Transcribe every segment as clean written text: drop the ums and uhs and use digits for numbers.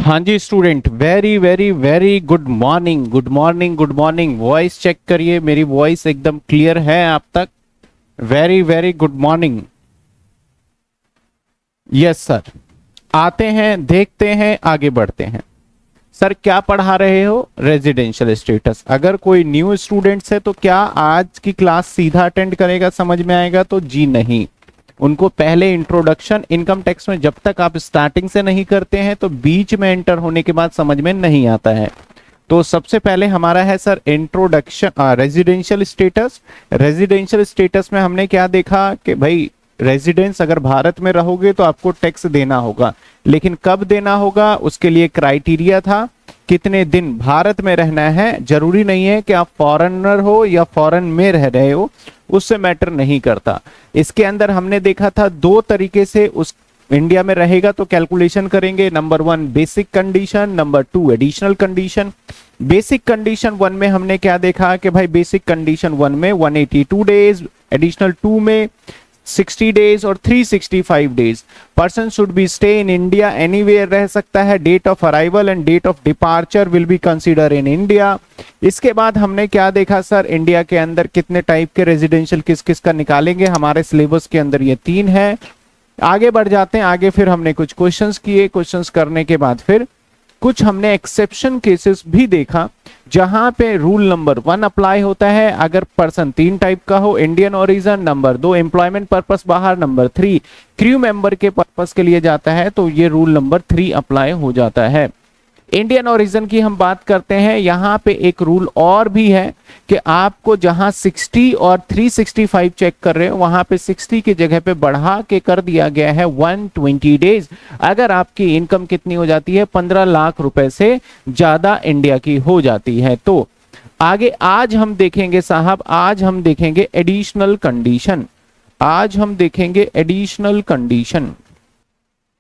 हाँ जी student, very very very good morning, good morning, good morning. Voice check करिए, मेरी वॉइस एकदम क्लियर है आप तक? Very very good morning. Yes sir. आते हैं, देखते हैं, आगे बढ़ते हैं। सर क्या पढ़ा रहे हो? Residential status. अगर कोई न्यू स्टूडेंट्स है तो क्या आज की क्लास सीधा अटेंड करेगा, समझ में आएगा? तो जी नहीं, उनको पहले इंट्रोडक्शन इनकम टैक्स में जब तक आप स्टार्टिंग से नहीं करते हैं तो बीच में एंटर होने के बाद समझ में नहीं आता है। तो सबसे पहले हमारा है sir introduction residential status. Residential status में हमने क्या देखा कि भाई रेजिडेंस अगर भारत में रहोगे तो आपको टैक्स देना होगा, लेकिन कब देना होगा उसके लिए क्राइटेरिया था। कितने दिन भारत में रहना है, जरूरी नहीं है कि आप फॉरेनर हो या फॉरेन में रह रहे हो, उससे मैटर नहीं करता। इसके अंदर हमने देखा था दो तरीके से उस इंडिया में रहेगा तो कैलकुलेशन करेंगे। Number one basic condition, number two additional condition. Basic condition one में हमने क्या देखा कि भाई बेसिक कंडीशन वन में 182 डेज, एडिशनल टू में 60 डेज और 365 days. Person should be stay in India, anywhere रह सकता है। Date of arrival and date of departure will be consider in India. इसके बाद हमने क्या देखा सर, इंडिया के अंदर कितने टाइप के रेजिडेंशियल किस किस का निकालेंगे, हमारे सिलेबस के अंदर ये तीन है। आगे बढ़ जाते हैं, आगे फिर हमने कुछ क्वेश्चंस किए, क्वेश्चंस करने के बाद फिर कुछ हमने एक्सेप्शन केसेस भी देखा जहां पे रूल नंबर वन अप्लाई होता है अगर पर्सन तीन टाइप का हो, इंडियन ओरिजिन, नंबर दो एम्प्लॉयमेंट पर्पस बाहर, नंबर थ्री क्रू मेंबर के पर्पस के लिए जाता है, तो ये रूल नंबर थ्री अप्लाई हो जाता है। इंडियन ओरिजिन की हम बात करते हैं, यहां पे एक रूल और भी है कि आपको जहां 60 और 365 चेक कर रहे हो वहां पे 60 की जगह पे बढ़ा के कर दिया गया है 120 डेज अगर आपकी इनकम कितनी हो जाती है, 15 लाख रुपए से ज्यादा इंडिया की हो जाती है। तो आगे आज हम देखेंगे साहब, आज हम देखेंगे एडिशनल कंडीशन। आज हम देखेंगे एडिशनल कंडीशन।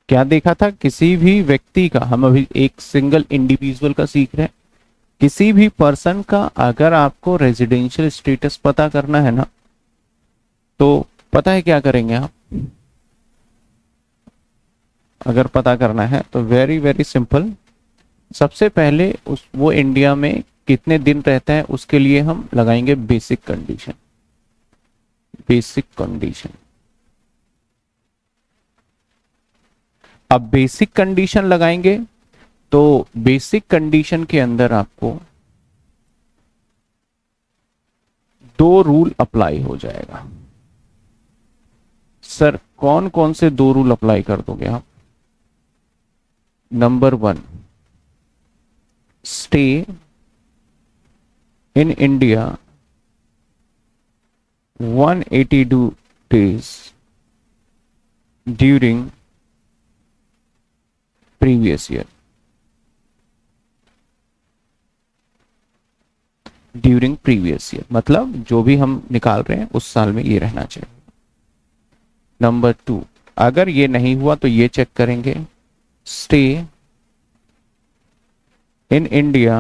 क्या देखा था? किसी भी व्यक्ति का, हम अभी एक सिंगल इंडिविजुअल का सीख रहे हैं, किसी भी पर्सन का अगर आपको रेजिडेंशियल स्टेटस पता करना है ना, तो पता है क्या करेंगे आप? अगर पता करना है तो वेरी वेरी सिंपल। सबसे पहले उस वो इंडिया में कितने दिन रहता है उसके लिए हम लगाएंगे बेसिक कंडीशन। Basic condition. अब बेसिक कंडीशन लगाएंगे तो बेसिक कंडीशन के अंदर आपको दो रूल अप्लाई हो जाएगा। सर कौन कौन से दो रूल अप्लाई कर दोगे आप? Number one, stay in India 182 days during previous year. During previous year मतलब जो भी हम निकाल रहे हैं उस साल में ये रहना चाहिए। नंबर टू, अगर ये नहीं हुआ तो ये चेक करेंगे, stay in India,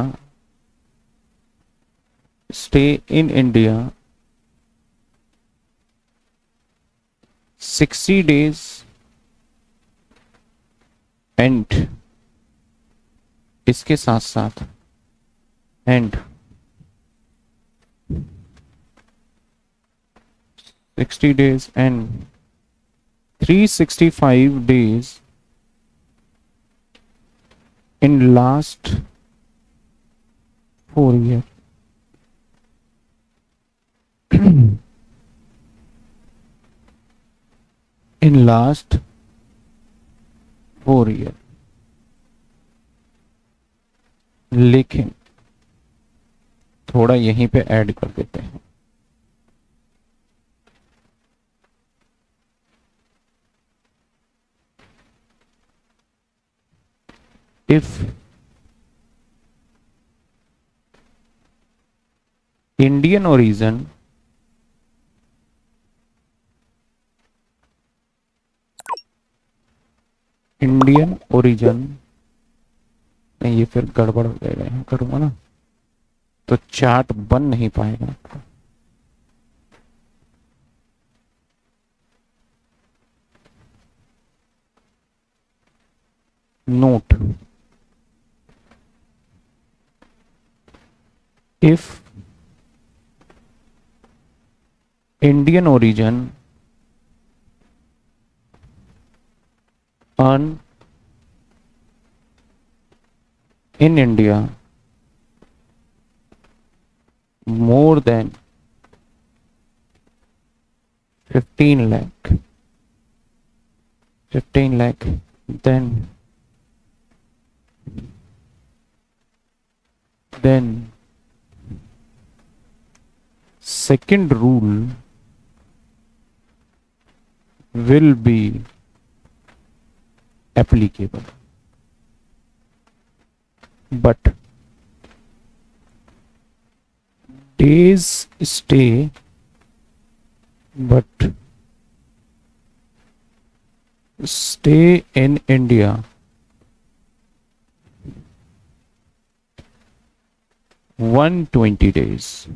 stay in India 60 days and इसके साथ साथ and 60 days and 365 days in last 4 year। in last 4 year। लेकिन थोड़ा यहीं पे ऐड कर देते हैं, if Indian origin Indian origin नहीं, ये फिर गड़बड़ हो जाएगा, यहाँ करूंगा ना तो चार्ट बन नहीं पाएगा आपका। Note, if Indian origin earn in India more than 15 lakh 15 lakh, then second rule will be applicable, but days stay but stay in India 120 days.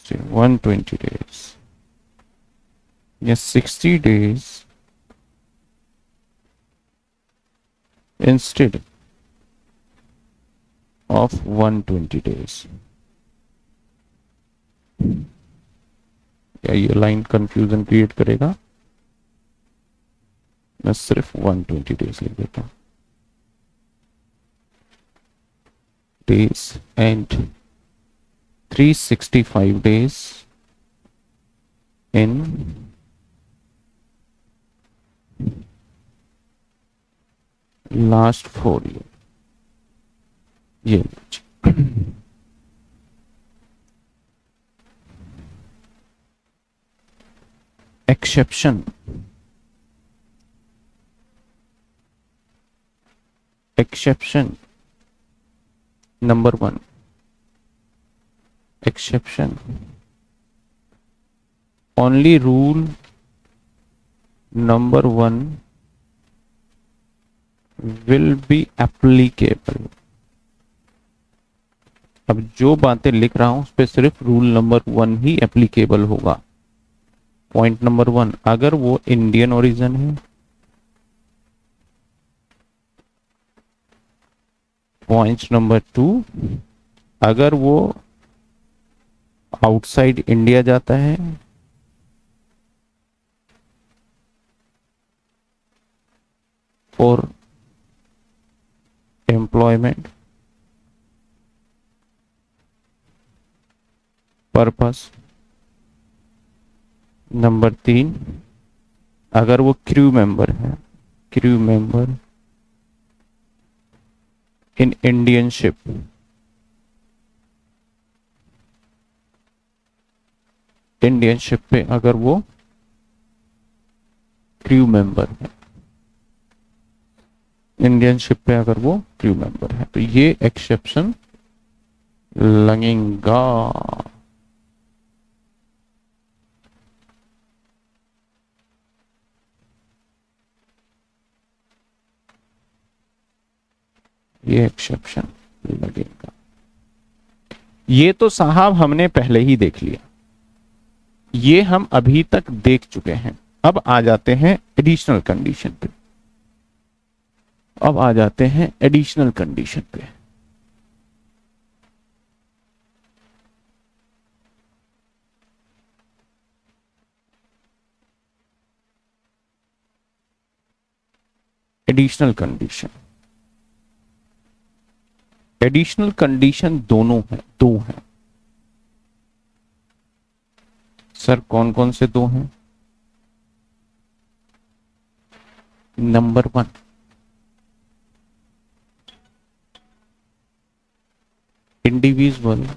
Say 120 days. Yes, 60 days instead of 120 days. क्या ये line confusion create करेगा? मैं सिर्फ 120 days लिख देता हूं. Days and 365 days in last 4 year. ये exception. Exception number 1. Exception. Only rule number 1 will be applicable. अब जो बातें लिख रहा हूं उस पे सिर्फ रूल नंबर 1 ही एप्लीकेबल होगा. पॉइंट नंबर 1, अगर वो इंडियन ओरिजिन है. पॉइंट नंबर 2, अगर वो आउटसाइड इंडिया जाता है. For employment purpose. नंबर 3, अगर वो क्रू मेंबर है. Crew member in Indian ship. Indian ship पे अगर वो क्रू मेंबर है. इंडियन शिप पे अगर वो क्रू मेंबर है तो ये एक्सेप्शन लगेगा. ये एक्सेप्शन लगेगा. ये तो साहब हमने पहले ही देख लिया. ये हम अभी तक देख चुके हैं. अब आ जाते हैं एडिशनल कंडीशन पे. अब आ जाते हैं एडिशनल कंडीशन पे. Additional condition. एडिशनल कंडीशन दोनों है, 2 हैं. सर कौन कौन से 2 हैं? Number 1, individual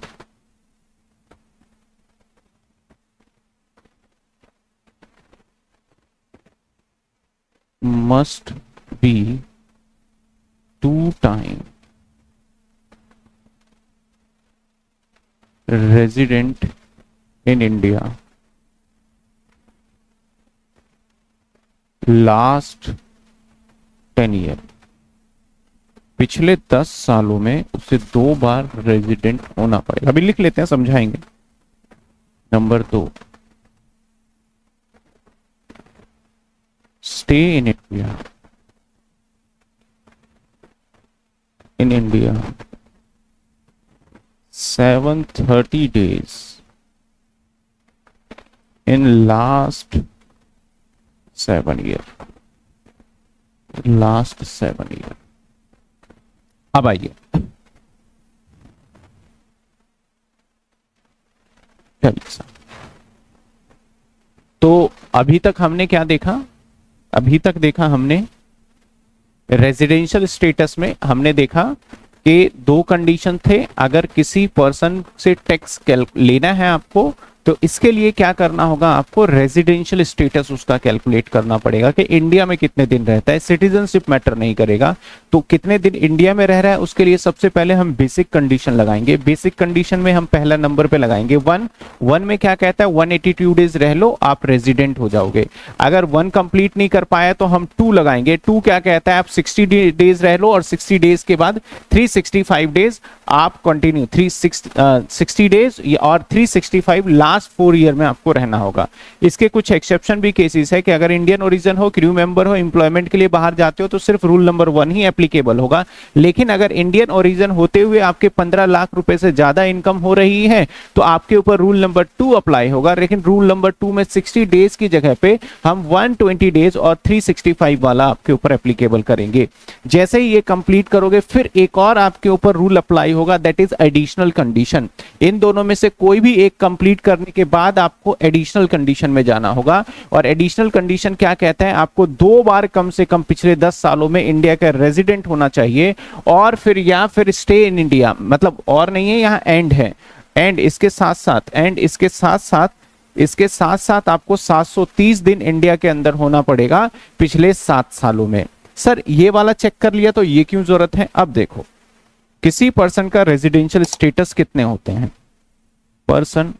must be 2 time resident in India last 10 year. पिछले 10 सालों में उसे 2 बार रेजिडेंट होना पड़ेगा. अभी लिख लेते हैं, समझाएंगे. Number 2, stay in India in India 730 days in last 7 year, last 7 year। अब आइए, चलिए। तो अभी तक हमने क्या देखा? अभी तक देखा हमने रेजिडेंशियल स्टेटस में हमने देखा कि दो कंडीशन थे। अगर किसी पर्सन से टैक्स लेना है आपको, तो इसके लिए क्या करना होगा? आपको रेजिडेंशियल स्टेटस उसका कैलकुलेट करना पड़ेगा कि इंडिया में कितने दिन रहता है। सिटीजनशिप मैटर नहीं करेगा, तो कितने दिन इंडिया में रह रहा है उसके लिए सबसे पहले हम बेसिक कंडीशन लगाएंगे। बेसिक कंडीशन में हम पहला नंबर पे लगाएंगे 1। 1 में क्या कहता है? 182 डेज रह लो, आप रेजिडेंट हो जाओगे। अगर 1 कंप्लीट नहीं कर पाया तो हम 2 लगाएंगे। 2 क्या कहता है? आप 60 डेज रह लो और 60 डेज के बाद 365 डेज आप कंटिन्यू 360 डेज और 365 लास्ट 4 ईयर में आपको रहना होगा। इसके कुछ एक्सेप्शन भी केसेस है कि अगर इंडियन ओरिजिन हो, क्रू मेंबर हो, एम्प्लॉयमेंट के लिए बाहर जाते हो तो सिर्फ रूल नंबर 1 ही एप्लीकेबल होगा। लेकिन अगर इंडियन ओरिजिन होते हुए आपके 15 लाख रुपए से ज्यादा इनकम हो रही है तो आपके ऊपर रूल नंबर 2 अप्लाई होगा। लेकिन रूल नंबर 2 में 60 डेज की जगह पे हम 120 डेज और 365 वाला आपके ऊपर एप्लीकेबल करेंगे। जैसे ही ये कंप्लीट करोगे फिर एक और आपके ऊपर रूल अप्लाई होगा, दैट इज एडिशनल कंडीशन। इन दोनों में से कोई भी एक कंप्लीट करने के बाद आपको एडिशनल कंडीशन में जाना होगा। और एडिशनल कंडीशन क्या कहता है? आपको 2 बार कम से कम पिछले 10 सालों में इंडिया का रेजिडेंट होना चाहिए, और फिर या फिर स्टे इन इंडिया, मतलब और नहीं है, यहाँ एंड है। एंड इसके साथ साथ आपको 730 दिन इंडिया के अंदर होना पड़ेगा पिछले 7 सालों में। सर ये वाला चेक कर लिया तो ये क्यों जरूरत है? अब देखो, किसी पर्सन का रेजिडेंशियल स्टेटस कितने होते हैं? पर्सन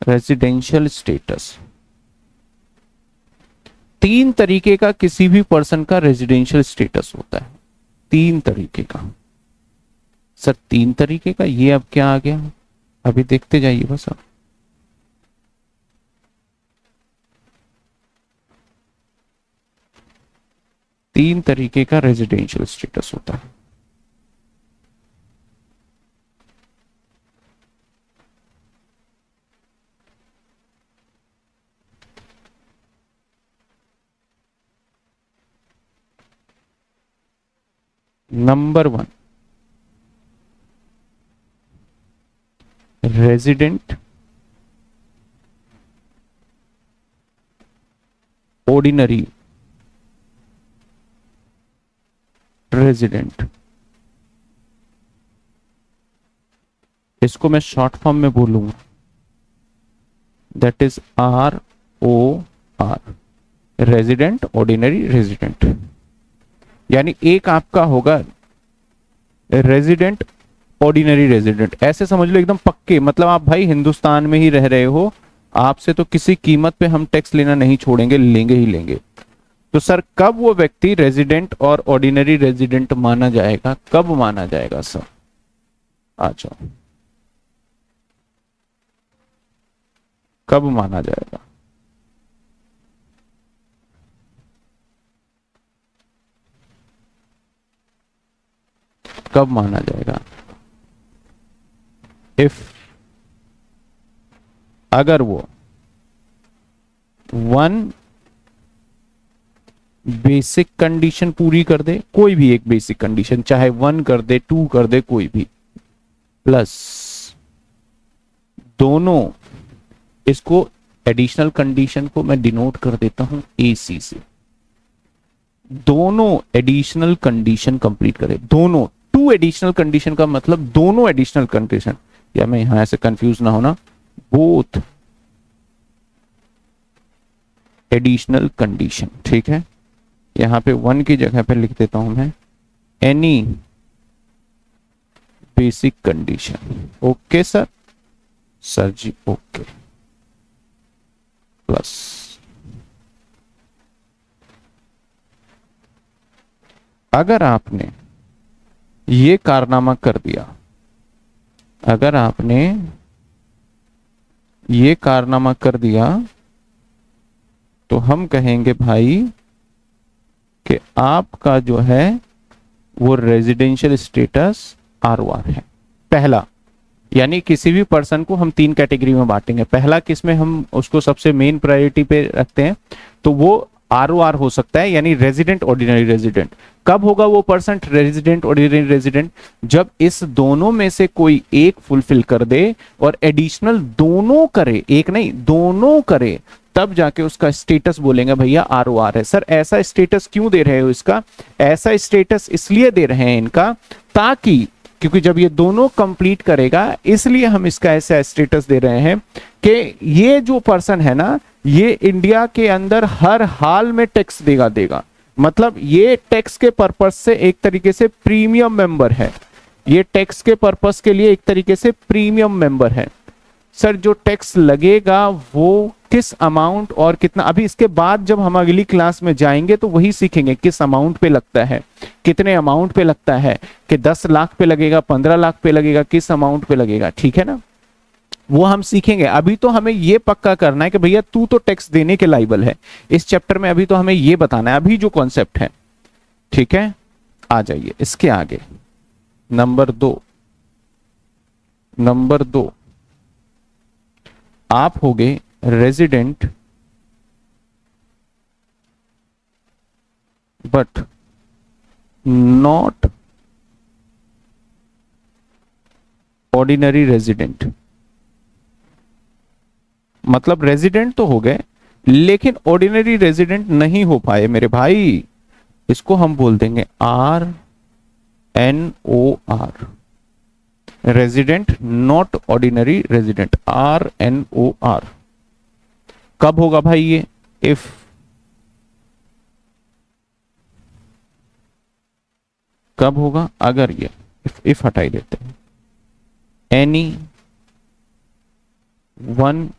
रेजिडेंशियल स्टेटस 3 तरीके का किसी भी पर्सन का रेजिडेंशियल स्टेटस होता है। 3 तरीके का। सर 3 तरीके का, ये अब क्या आ गया? अभी देखते जाइए बस आप। तीन तरीके का रेजिडेंशियल स्टेटस होता है। Number 1, resident ordinary resident. इसको मैं शॉर्ट फॉर्म में बोलूंगा, that is ROR, resident ordinary resident. यानी एक आपका होगा रेजिडेंट ऑर्डिनरी रेजिडेंट, ऐसे समझ लो एकदम पक्के, मतलब आप भाई हिंदुस्तान में ही रह रहे हो, आपसे तो किसी कीमत पे हम टैक्स लेना नहीं छोड़ेंगे, लेंगे ही लेंगे। तो सर कब वो व्यक्ति रेजिडेंट और ऑर्डिनरी रेजिडेंट माना जाएगा? कब माना जाएगा सर? आ जाओ, कब माना जाएगा? कब माना जाएगा? इफ अगर वो 1 बेसिक कंडीशन पूरी कर दे, कोई भी एक बेसिक कंडीशन, चाहे 1 कर दे, 2 कर दे, कोई भी, प्लस दोनों, इसको एडिशनल कंडीशन को मैं डिनोट कर देता हूं AC से, दोनों एडिशनल कंडीशन कंप्लीट करे। दोनों 2 एडिशनल कंडीशन का मतलब दोनों एडिशनल कंडीशन, या मैं यहां ऐसे कंफ्यूज ना होना, बोथ एडिशनल कंडीशन, ठीक है। यहां पे 1 की जगह पे लिख देता हूं मैं any basic condition. Okay sir, sir जी ओके, प्लस अगर आपने ये कारनामा कर दिया, अगर आपने ये कारनामा कर दिया तो हम कहेंगे भाई कि आपका जो है वो रेजिडेंशियल स्टेटस R1 है। पहला, यानी किसी भी पर्सन को हम 3 कैटेगरी में बांटेंगे। पहला किसमें हम उसको सबसे मेन प्रायोरिटी पे रखते हैं, तो वो ROR हो सकता है, यानी रेजिडेंट ऑर्डिनरी रेजिडेंट। कब होगा वो पर्सन रेजिडेंट ऑर्डिनरी रेजिडेंट? जब इस दोनों में से कोई एक फुलफिल कर दे और एडिशनल दोनों करे, एक नहीं दोनों करे, तब जाके उसका स्टेटस बोलेंगे भैया ROR है। सर ऐसा स्टेटस क्यों दे रहे हो इसका? ऐसा स्टेटस इसलिए दे रहे हैं इनका, ताकि क्योंकि जब ये दोनों कंप्लीट करेगा, इसलिए हम इसका ऐसा स्टेटस दे रहे हैं कि ये जो पर्सन है ना, ये इंडिया के अंदर हर हाल में टैक्स देगा। मतलब ये टैक्स के पर्पस से एक तरीके से प्रीमियम मेंबर है। ये टैक्स के पर्पस के लिए एक तरीके से प्रीमियम मेंबर है। सर जो टैक्स लगेगा वो किस अमाउंट और कितना, अभी इसके बाद जब हम अगली क्लास में जाएंगे तो वही सीखेंगे किस अमाउंट पे लगता है, कितने अमाउंट पे लगता है, कि 10 लाख पे लगेगा, 15 लाख पे लगेगा, किस अमाउंट पे लगेगा, ठीक है ना, वो हम सीखेंगे। अभी तो हमें ये पक्का करना है कि भैया तू तो टैक्स देने के लायबल है इस चैप्टर में। अभी तो हमें ये बताना है अभी जो कॉन्सेप्ट है, ठीक है। आ जाइए इसके आगे, नंबर 2 आप हो गए resident but not ordinary resident. मतलब रेजिडेंट तो हो गए लेकिन ऑर्डिनरी रेजिडेंट नहीं हो पाए मेरे भाई। इसको हम बोल देंगे RNOR, resident not ordinary resident, RNOR। कब होगा भाई ये? इफ कब होगा? अगर ये इफ हटाई देते हैं, any one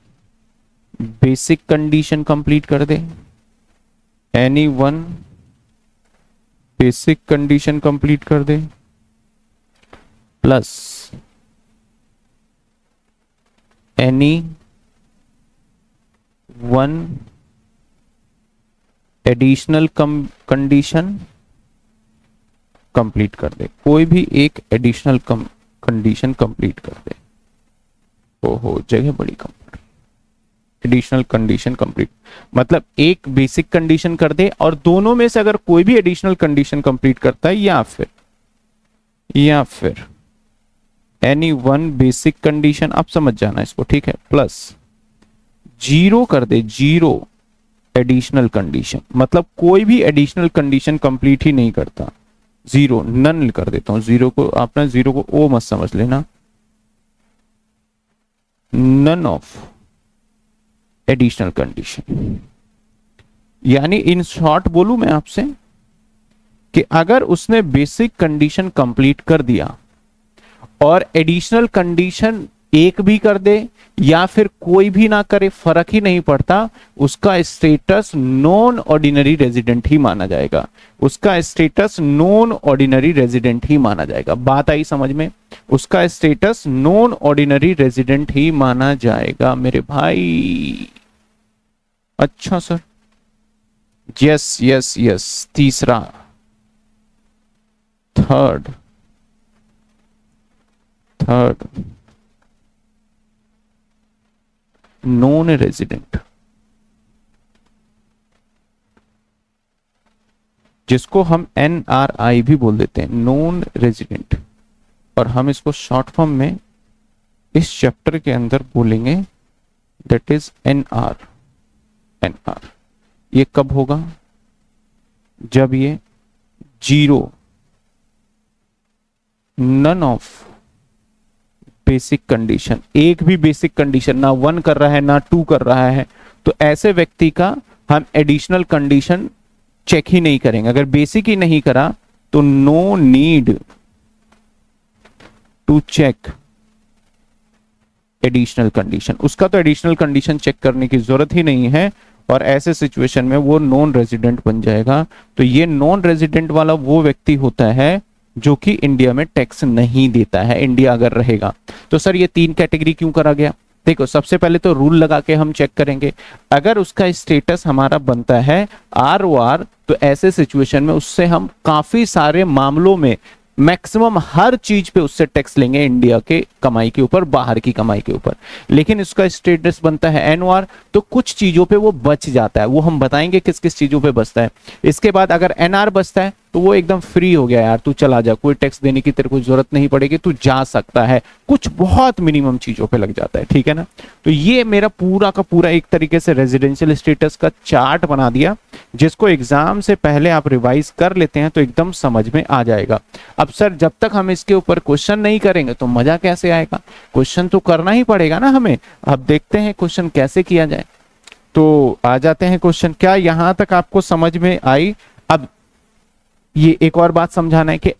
basic condition complete कर दे, any one basic condition complete कर दे, plus any one additional condition complete कर दे। कोई भी एक एडिशनल कंडीशन कंप्लीट कर दे। ओहो, जगह बड़ी कम, एडिशनल कंडीशन कंप्लीट मतलब एक बेसिक कंडीशन कर दे और दोनों में से अगर कोई भी एडिशनल कंडीशन कंप्लीट करता है, या फिर एनी वन बेसिक कंडीशन, आप समझ जाना इसको, ठीक है, प्लस 0 कर दे, 0 एडिशनल कंडीशन, मतलब कोई भी एडिशनल कंडीशन कंप्लीट ही नहीं करता, 0 नन कर देता हूं। 0 को आपने 0 को ओ मत समझ लेना, नन ऑफ एडिशनल कंडीशन। यानी इन शॉर्ट बोलूं मैं आपसे कि अगर उसने बेसिक कंडीशन कंप्लीट कर दिया और एडिशनल कंडीशन एक भी कर दे या फिर कोई भी ना करे, फर्क ही नहीं पड़ता, उसका स्टेटस नॉन ऑर्डिनरी रेजिडेंट ही माना जाएगा। उसका स्टेटस नॉन ऑर्डिनरी रेजिडेंट ही माना जाएगा। बात आई समझ में? उसका स्टेटस नॉन ऑर्डिनरी रेजिडेंट ही माना जाएगा मेरे भाई। अच्छा सर, यस यस यस। तीसरा, थर्ड नॉन रेजिडेंट, जिसको हम NRI भी बोल देते हैं, नॉन रेजिडेंट, और हम इसको शॉर्ट फॉर्म में इस चैप्टर के अंदर बोलेंगे दैट इज NR। ये कब होगा? जब ये 0 नन ऑफ बेसिक कंडीशन, एक भी बेसिक कंडीशन ना 1 कर रहा है ना 2 कर रहा है, तो ऐसे व्यक्ति का हम एडिशनल कंडीशन चेक ही नहीं करेंगे। अगर बेसिक ही नहीं करा तो no need to check additional condition, उसका तो एडिशनल कंडीशन चेक करने की जरूरत ही नहीं है और ऐसे सिचुएशन में वो नॉन रेजिडेंट बन जाएगा। तो ये नॉन रेजिडेंट वाला वो व्यक्ति होता है जो कि इंडिया में टैक्स नहीं देता है, इंडिया अगर रहेगा तो। सर ये 3 कैटेगरी क्यों करा गया? देखो सबसे पहले तो रूल लगा के हम चेक करेंगे, अगर उसका स्टेटस हमारा बनता है ROR, तो ऐसे सिचुएशन में उससे हम काफी सारे मामलों में मैक्सिमम हर चीज पे उससे टैक्स लेंगे, इंडिया के कमाई के ऊपर, बाहर की कमाई के ऊपर। लेकिन इसका स्टेटस बनता है NOR, तो कुछ चीजों पे वो बच जाता है, वो हम बताएंगे किस किस चीजों पे बचता है। इसके बाद अगर NR बचता है तो वो एकदम फ्री हो गया यार, तू चला जा, कोई टैक्स देने की तेरे को जरूरत नहीं पड़ेगी, तू जा सकता है, कुछ बहुत मिनिमम चीजों पे लग जाता है, ठीक है ना। तो ये मेरा पूरा का पूरा एक तरीके से रेजिडेंशियल स्टेटस का चार्ट बना दिया, जिसको एग्जाम से पहले आप रिवाइज कर लेते हैं तो एकदम समझ में आ जाएगा। अब सर जब तक हम इसके ऊपर क्वेश्चन नहीं करेंगे तो मजा कैसे आएगा, क्वेश्चन तो करना ही पड़ेगा ना हमें। अब देखते हैं क्वेश्चन कैसे किया जाए। तो आ जाते हैं क्वेश्चन, क्या यहां तक आपको समझ में आई। अब ये एक और बात समझाना है कि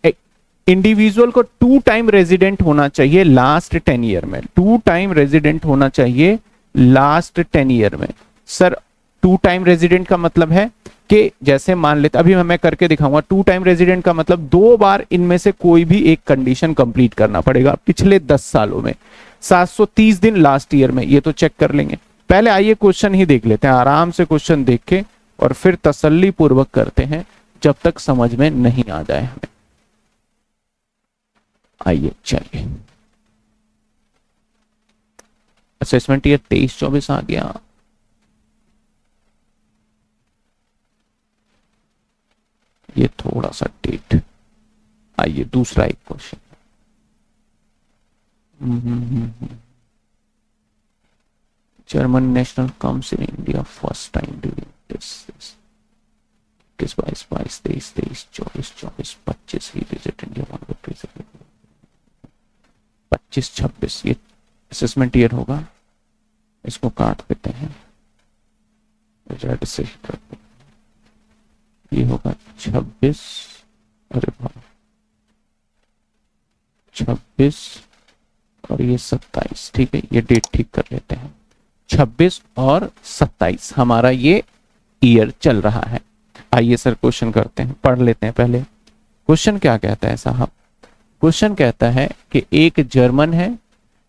इंडिविजुअल को 2 टाइम रेजिडेंट होना चाहिए लास्ट 10 ईयर में, 2 टाइम रेजिडेंट होना चाहिए लास्ट 10 ईयर में। सर 2 टाइम रेजिडेंट का मतलब है कि जैसे मान लेते, अभी मैं करके दिखाऊंगा, 2 टाइम रेजिडेंट का मतलब 2 बार इनमें से कोई भी एक कंडीशन कंप्लीट करना पड़ेगा पिछले 10 सालों में, 730 दिन लास्ट ईयर में, ये तो चेक कर लेंगे। पहले आइए क्वेश्चन ही देख लेते हैं, आराम से क्वेश्चन देख के और फिर तसल्ली पूर्वक करते हैं जब तक समझ में नहीं आ जाए हमें। आइए चलिए, असेसमेंट ईयर 23-24 आ गया। ये थोड़ा सा डेट, आइए दूसरा एक question. German national council India first time during this 22, 22, 23, 23, 24, 24, 25 he visit India 25, 26 ये असेसमेंट ईयर होगा, इसको काट देते हैं, रेड से करते हैं, ये होगा 26, अरे भाई 26 और ये 27, ठीक है, ये डेट ठीक कर लेते हैं, 26 और 27 हमारा ये ईयर चल रहा है। आइए सर क्वेश्चन करते हैं, पढ़ लेते हैं पहले। क्वेश्चन क्या कहता है साहब, क्वेश्चन कहता है कि एक जर्मन है,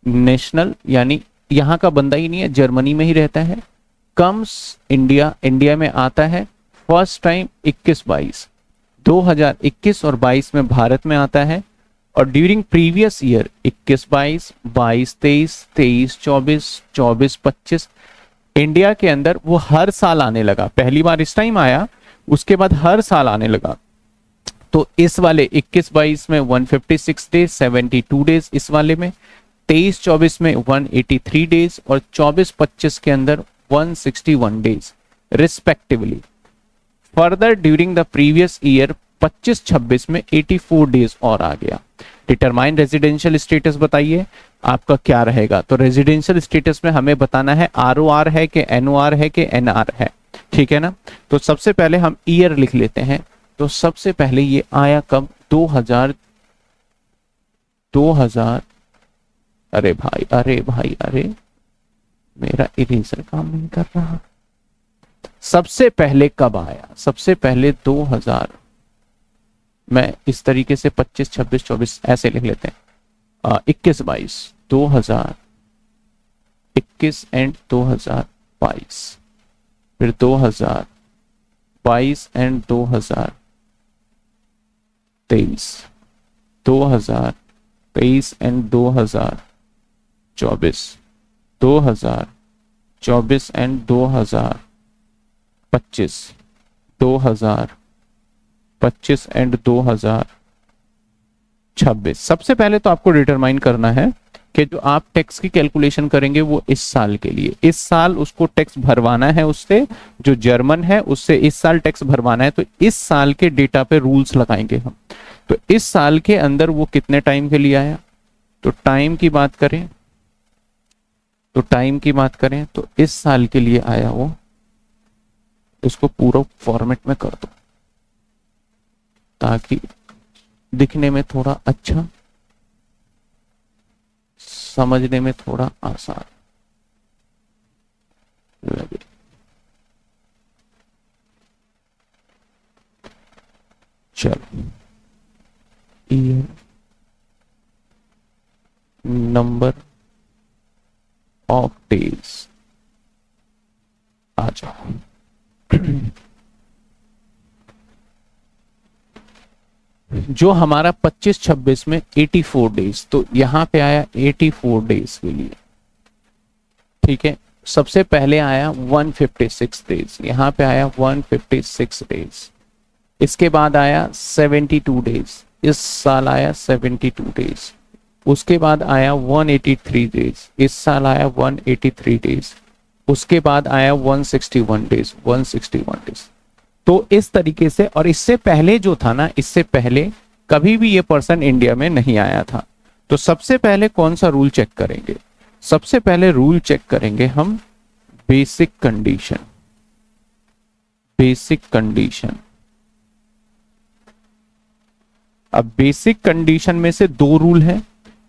नेशनल यानी यहां का बंदा ही नहीं है, जर्मनी में ही रहता है, कम्स इंडिया, इंडिया में आता है फर्स्ट टाइम 21-22, 2021 और 22 में भारत में आता है, और ड्यूरिंग प्रीवियस ईयर 21-22, 22-23, 23-24, 24-25 इंडिया के अंदर वो हर साल आने लगा, पहली बार इस टाइम आया, उसके बाद हर साल आने लगा। तो इस वाले 21-22 में 156 डेज, 72 डेज इस वाले में, 23-24 में 183 डेज और 24-25 के अंदर 161 days respectively. Further during the previous year 25-26 में 84 डेज और आ गया। डिटरमाइन रेजिडेंशियल स्टेटस बताइए आपका क्या रहेगा। तो रेजिडेंशियल स्टेटस में हमें बताना है ROR है कि NOR है कि NR है, ठीक है ना। तो सबसे पहले हम ईयर लिख लेते हैं। तो सबसे पहले ये आया कब, 2000, अरे भाई अरे मेरा इरेजर काम नहीं कर रहा। सबसे पहले कब आया, सबसे पहले 2000, मैं इस तरीके से 25, 26, 24 ऐसे लिख लेते हैं, 21-22, 2021 एंड 2022, फिर 2022 एंड 2023, 2023 एंड 2024, 2024 एंड 2025, 2025 एंड 2026। सबसे पहले तो आपको डिटरमाइन करना है कि जो आप टैक्स की कैलकुलेशन करेंगे वो इस साल के लिए, इस साल उसको टैक्स भरवाना है, उससे जो जर्मन है उससे इस साल टैक्स भरवाना है। तो इस साल के डेटा पे रूल्स लगाएंगे हम। तो इस साल के अंदर वो कितने टाइम के लिए आया, तो टाइम की बात करें, तो इस साल के लिए आया वो, इसको पूरा फॉर्मेट में कर दो ताकि दिखने में थोड़ा अच्छा, समझने में थोड़ा आसान लगे। चलो, ईयर, नंबर, ऑफ डेज। आ जाओ। जो हमारा 25-26 में 84 डेज, तो यहां पे आया 84 डेज के लिए, ठीक है। सबसे पहले आया 156 डेज, यहां पे आया 156 डेज। इसके बाद आया 72 डेज, इस साल आया 72 डेज। उसके बाद आया 183 डेज, इस साल आया 183 डेज। उसके बाद आया 161 डेज, 161 डेज। तो इस तरीके से, और इससे पहले जो था ना, इससे पहले कभी भी ये पर्सन इंडिया में नहीं आया था। तो सबसे पहले कौन सा रूल चेक करेंगे? सबसे पहले रूल चेक करेंगे हम बेसिक कंडीशन। बेसिक कंडीशन, अब बेसिक कंडीशन में से दो रूल है,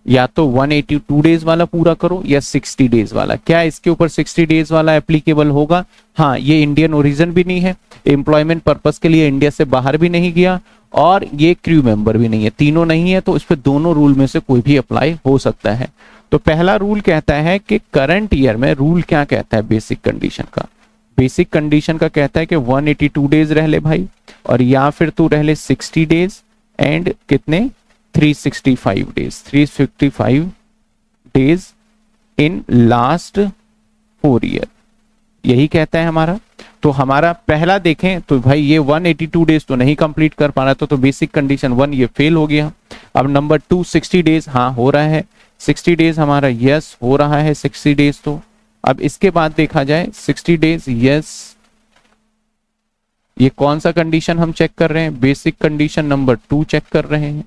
या तो 182 डेज वाला पूरा करो या 60 डेज वाला। क्या इसके ऊपर 60 डेज वाला एप्लीकेबल होगा? हाँ, ये इंडियन ओरिजिन भी नहीं है, एम्प्लॉयमेंट पर्पस के लिए इंडिया से बाहर भी नहीं गया, और ये क्रू मेंबर भी नहीं है, तीनों नहीं है, तो इस पे दोनों रूल में से कोई भी अप्लाई हो सकता है। तो पहला रूल कहता है कि करंट ईयर में, रूल क्या कहता है बेसिक कंडीशन का? बेसिक कंडीशन का कहता है कि 182 डेज रह ले भाई, और या फिर तू रह ले 60 डेज एंड कितने 365 days, 355 days in last 4 year, यही कहता है हमारा। तो हमारा पहला देखें तो भाई ये 182 डेज तो नहीं कंप्लीट कर पा रहा, तो बेसिक कंडीशन 1 ये फेल हो गया। अब नंबर 2 60 डेज, हाँ हो रहा है 60 डेज हमारा, यस हो रहा है 60 डेज। तो अब इसके बाद देखा जाए 60 डेज, यस, ये कौन सा कंडीशन हम चेक कर रहे हैं? बेसिक कंडीशन नंबर 2 चेक कर रहे हैं,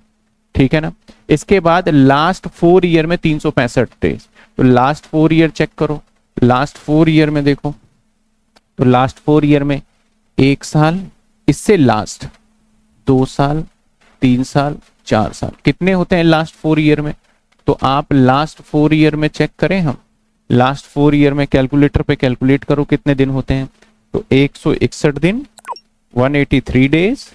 ठीक है ना। इसके बाद लास्ट 4 ईयर में 365 डेज, तो लास्ट 4 ईयर चेक करो। लास्ट 4 ईयर में देखो, तो लास्ट 4 ईयर में 1 साल, इससे लास्ट 2 साल, 3 साल, 4 साल, कितने होते हैं लास्ट 4 ईयर में? तो आप लास्ट 4 ईयर में चेक करें हम, लास्ट 4 ईयर में कैलकुलेटर पे कैलकुलेट करो कितने दिन होते हैं। तो 161 दिन, 183 डेज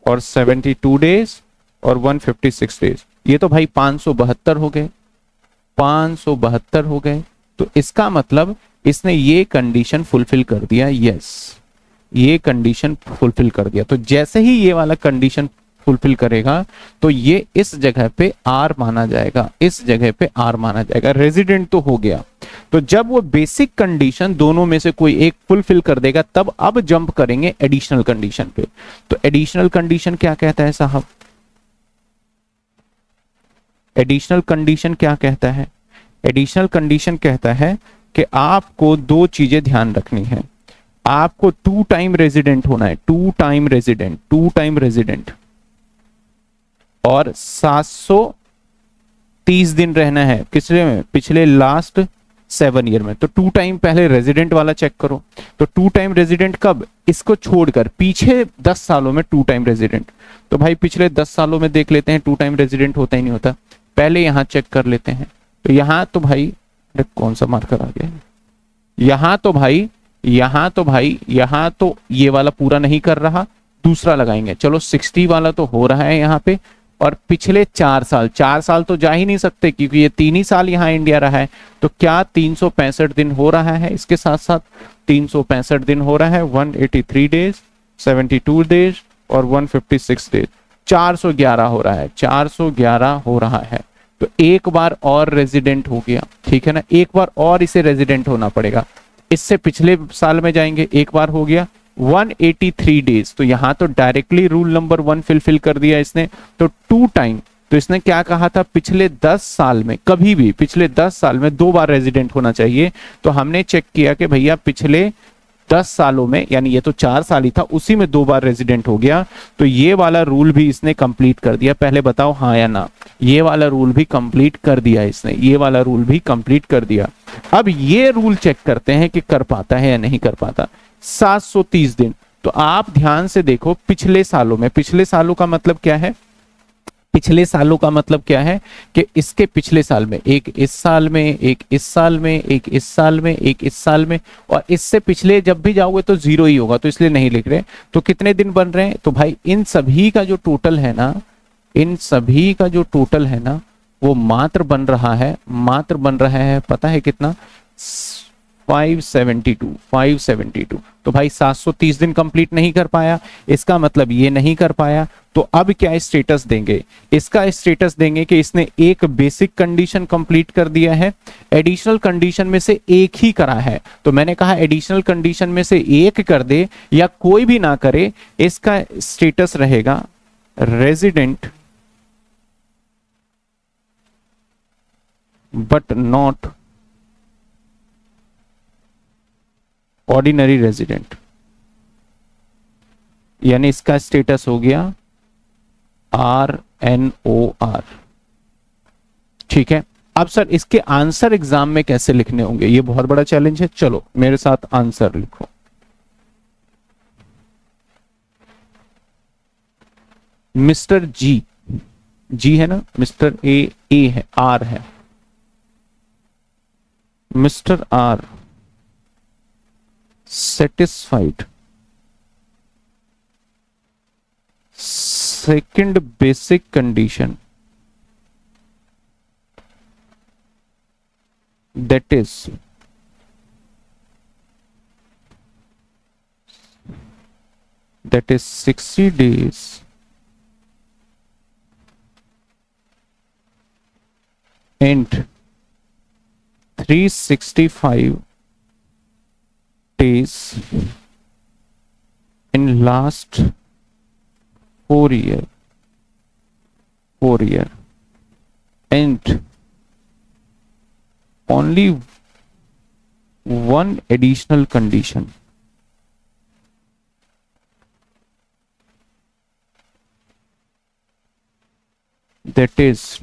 और 72 डेज और 156 डेज, ये तो भाई 572 हो गए, 572 हो गए। तो इसका मतलब इसने ये कंडीशन फुलफिल कर दिया, यस, ये कंडीशन फुलफिल कर दिया। तो जैसे ही ये वाला कंडीशन फुलफिल करेगा तो ये इस जगह पे आर माना जाएगा, इस जगह पे आर माना जाएगा, रेजिडेंट तो हो गया। तो जब वो बेसिक कंडीशन दोनों में से कोई एक फुलफिल कर देगा, तब अब जंप करेंगे एडिशनल कंडीशन पे। तो एडिशनल कंडीशन क्या कहता है साहब? एडिशनल कंडीशन क्या कहता है? एडिशनल कंडीशन कहता है कि आपको दो चीजें ध्यान रखनी है। आपको 2 टाइम रेजिडेंट होना है, 2 टाइम रेजिडेंट, 2 टाइम रेजिडेंट, और 730 दिन रहना है किसरे में? पिछले लास्ट 7 ईयर में। तो 2 टाइम पहले रेजिडेंट वाला चेक करो। तो 2 टाइम रेजिडेंट कब? इसको छोड़कर पीछे 10 सालों में 2 टाइम रेजिडेंट। तो भाई पिछले 10 सालों में देख लेते हैं 2 टाइम रेजिडेंट होता ही नहीं होता, पहले यहां चेक कर लेते हैं। तो यहां तो भाई, अरे कौन सा मार्कर आ गया? यहां तो भाई, यहां तो भाई, यहां तो ये वाला पूरा नहीं कर रहा, दूसरा लगाएंगे। चलो 60 वाला तो हो रहा है यहां पे, और पिछले 4 साल, 4 साल तो जा ही नहीं सकते क्योंकि ये 3 ही साल यहाँ इंडिया रहा है। तो क्या 365 दिन हो रहा है? इसके साथ साथ 365 दिन हो रहा है, 183 डेज, 72 डेज और 156 डेज, 411 हो रहा है, 411 हो रहा है। तो एक बार और रेजिडेंट हो गया, ठीक है ना, एक बार और इसे रेजिडेंट होना पड़ेगा। इससे पिछले साल में जाएंगे, एक बार हो गया 183 डेज। तो यहां तो डायरेक्टली रूल नंबर 1 फिलफिल कर दिया इसने। तो 2 टाइम, तो इसने क्या कहा था? पिछले 10 साल में, कभी भी पिछले 10 साल में 2 बार रेजिडेंट होना चाहिए। तो हमने चेक किया कि भैया पिछले 10 सालों में, यानी ये तो 4 साल ही था, उसी में 2 बार रेजिडेंट हो गया। तो ये वाला रूल भी इसने कंप्लीट कर दिया। पहले बताओ हाँ या ना? ये वाला रूल भी कंप्लीट कर दिया इसने, ये वाला रूल भी कंप्लीट कर दिया। अब ये रूल चेक करते हैं कि कर पाता है या नहीं कर पाता। 730 दिन, तो आप ध्यान से देखो पिछले सालों में, पिछले सालों का मतलब क्या है? पिछले सालों का मतलब क्या है कि इसके पिछले साल में, एक इस साल में, एक इस साल में, एक इस साल में, एक इस साल में, और इससे पिछले जब भी जाओगे तो 0 ही होगा, तो इसलिए नहीं लिख रहे। तो कितने दिन बन रहे हैं? तो भाई इन सभी का जो टोटल है ना, इन सभी का जो टोटल है ना, वो मात्र बन रहा है, मात्र बन रहा है, पता है कितना? 572 तो भाई 730 दिन कंप्लीट नहीं कर पाया, इसका मतलब ये नहीं कर पाया। तो अब क्या स्टेटस देंगे, इसका स्टेटस देंगे कि इसने एक बेसिक कंडीशन कंप्लीट कर दिया है, एडिशनल कंडीशन में से एक ही करा है। तो मैंने कहा एडिशनल कंडीशन में से एक कर दे या कोई भी ना करे, इसका स्टेटस रहेगा resident but not ordinary resident, यानी इसका स्टेटस हो गया RNOR। ठीक है, अब सर इसके आंसर एग्जाम में कैसे लिखने होंगे, ये बहुत बड़ा चैलेंज है। चलो मेरे साथ आंसर लिखो। मिस्टर जी है ना, मिस्टर ए है, आर है, mister R satisfied second basic condition, that is that is 60 days and 365 days in last 4 year and only one additional condition, that is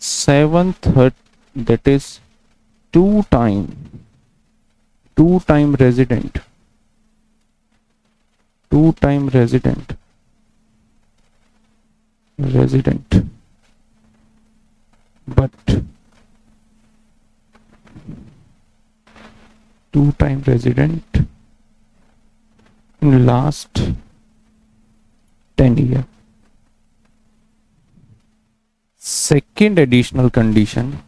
7/3, that is two time resident, but two-time resident in last 10 year. Second additional condition,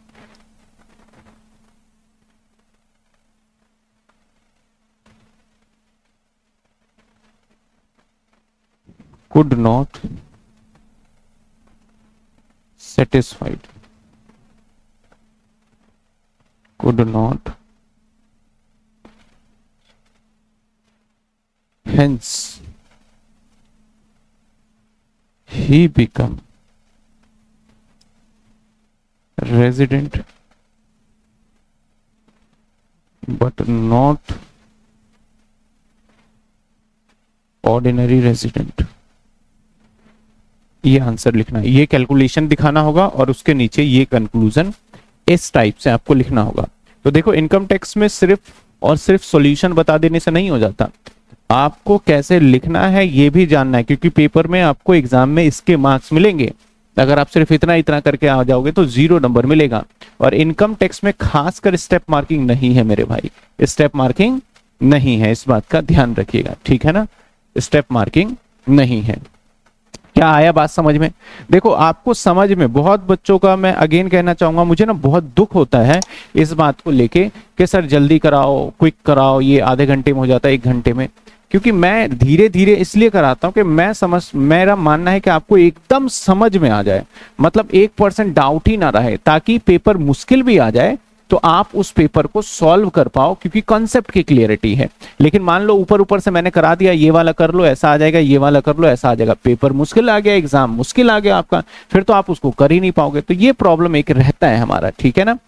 could not satisfied, could not, hence he become resident but not ordinary resident। ये answer लिखना है, ये calculation दिखाना होगा और उसके नीचे ये कंक्लूजन इस टाइप से आपको लिखना होगा। तो देखो इनकम टैक्स में सिर्फ और सिर्फ सॉल्यूशन बता देने से नहीं हो जाता, आपको कैसे लिखना है ये भी जानना है, क्योंकि पेपर में आपको एग्जाम में इसके मार्क्स मिलेंगे। अगर आप सिर्फ इतना इतना करके आ जाओगे तो 0 नंबर मिलेगा। और इनकम टैक्स में खासकर स्टेप मार्किंग नहीं है मेरे भाई, स्टेप मार्किंग नहीं है, इस बात का ध्यान रखिएगा, ठीक है ना, स्टेप मार्किंग नहीं है। क्या आया बात समझ में? देखो आपको समझ में, बहुत बच्चों का मैं अगेन कहना चाहूंगा, मुझे ना बहुत दुख होता है इस बात को लेके कि सर जल्दी कराओ, क्विक कराओ, ये आधे घंटे में हो जाता है, 1 घंटे में। क्योंकि मैं धीरे धीरे इसलिए कराता हूं कि मेरा मानना है कि आपको एकदम समझ में आ जाए, मतलब 1% डाउट ही ना रहे, ताकि पेपर मुश्किल भी आ जाए तो आप उस पेपर को सॉल्व कर पाओ, क्योंकि कॉन्सेप्ट की क्लियरिटी है। लेकिन मान लो ऊपर ऊपर से मैंने करा दिया, ये वाला कर लो ऐसा आ जाएगा, ये वाला कर लो ऐसा आ जाएगा, पेपर मुश्किल आ गया, एग्जाम मुश्किल आ गया आपका, फिर तो आप उसको कर ही नहीं पाओगे। तो ये प्रॉब्लम एक रहता है हमारा, ठीक है ना,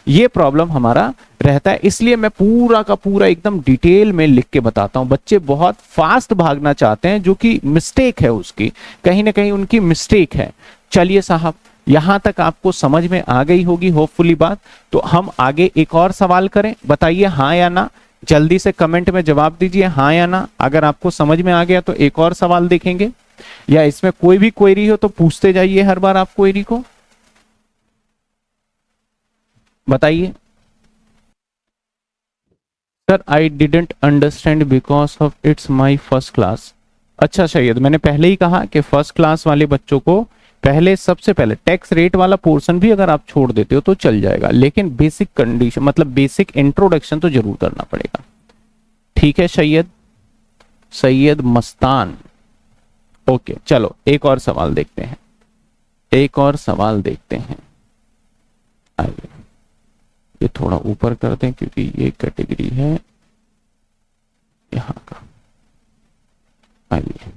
ये प्रॉब्लम हमारा रहता है। इसलिए मैं पूरा का पूरा एकदम डिटेल में लिख के बताता हूं। बच्चे बहुत फास्ट भागना चाहते हैं, जो कि मिस्टेक है, उसकी कहीं ना कहीं उनकी मिस्टेक है। चलिए साहब, यहां तक आपको समझ में आ गई होगी होपफुली बात। तो हम आगे एक और सवाल करें, बताइए हाँ या ना, जल्दी से कमेंट में जवाब दीजिए हाँ या ना। अगर आपको समझ में आ गया तो एक और सवाल देखेंगे, या इसमें कोई भी क्वेरी हो तो पूछते जाइए हर बार आप क्वेरी को, बताइए। Sir I didn't understand because of it's my first class. अच्छा सैयद, मैंने पहले ही कहा कि फर्स्ट क्लास वाले बच्चों को पहले सबसे पहले टैक्स रेट वाला पोर्शन भी अगर आप छोड़ देते हो तो चल जाएगा, लेकिन बेसिक कंडीशन मतलब बेसिक इंट्रोडक्शन तो जरूर करना पड़ेगा। ठीक है सैयद मस्तान। ओके चलो एक और सवाल देखते हैं, आइए ये थोड़ा ऊपर कर दें क्योंकि ये कैटेगरी है यहाँ का। आइए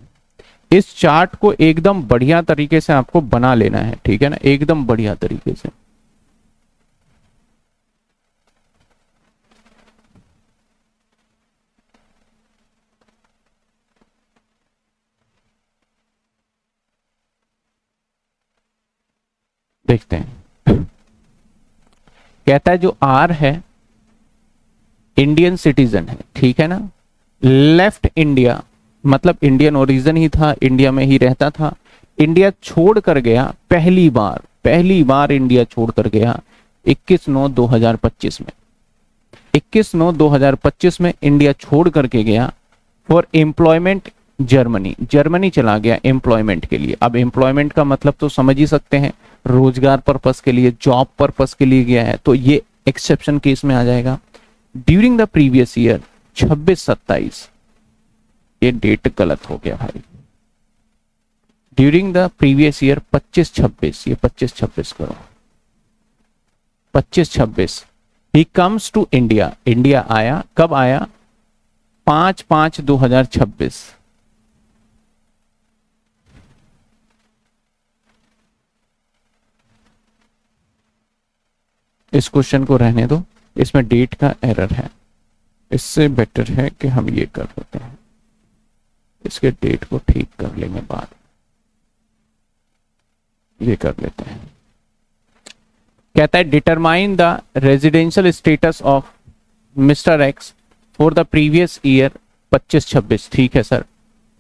इस चार्ट को एकदम बढ़िया तरीके से आपको बना लेना है, ठीक है ना, एकदम बढ़िया तरीके से। देखते हैं, कहता है जो आर है इंडियन सिटीजन है, ठीक है ना, लेफ्ट इंडिया मतलब इंडियन ओरिजिन ही था, इंडिया में ही रहता था, इंडिया छोड़ कर गया पहली बार इंडिया छोड़ कर गया 21/9/2025 में। 21/9/2025 में इंडिया छोड़ करके गया फॉर एम्प्लॉयमेंट जर्मनी चला गया एम्प्लॉयमेंट के लिए। अब एम्प्लॉयमेंट का मतलब तो समझ ही सकते हैं, रोजगार पर्पस के लिए, जॉब पर्पस के लिए गया है, तो ये एक्सेप्शन केस में आ जाएगा। ड्यूरिंग द प्रीवियस ईयर 26-27, ये डेट गलत हो गया भाई, ड्यूरिंग द प्रीवियस ईयर 25-26, ये 25-26 करो, 25-26 ही कम्स टू इंडिया आया, कब आया, 5/5/2026। इस क्वेश्चन को रहने दो, इसमें डेट का एरर है, इससे बेटर है कि हम ये कर देते हैं, इसके डेट को ठीक कर लेंगे बाद, ये कर लेते हैं। कहता है determine the residential status of mister x for the previous year 25-26, ठीक है sir.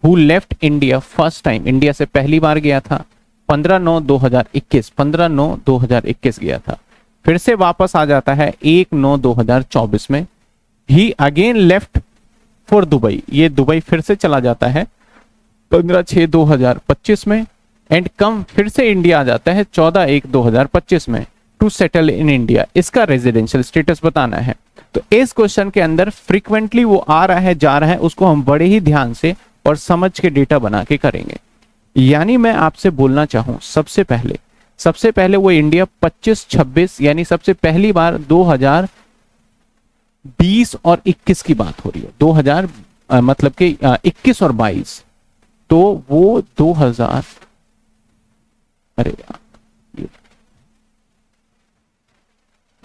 Who left India first time, India से पहली बार गया था 15/9/2021 गया था, फिर से वापस आ जाता है 1/9/2024 में। ही अगेन लेफ्ट फॉर दुबई, ये दुबई फिर से चला जाता है 15/6/2025 में, एंड कम फिर से इंडिया आ जाता है 14/1/2025 में टू सेटल इन इंडिया। इसका रेजिडेंशियल स्टेटस बताना है। तो इस क्वेश्चन के अंदर फ्रीक्वेंटली वो आ रहा है जा रहा है, उसको हम बड़े ही ध्यान से और समझ के डेटा बना के करेंगे। यानी मैं आपसे बोलना चाहूं सबसे पहले वो इंडिया 25-26 यानी सबसे पहली बार 2020 और 21 की बात हो रही है, 2000 मतलब कि 21 और 22, तो वो 2000 अरे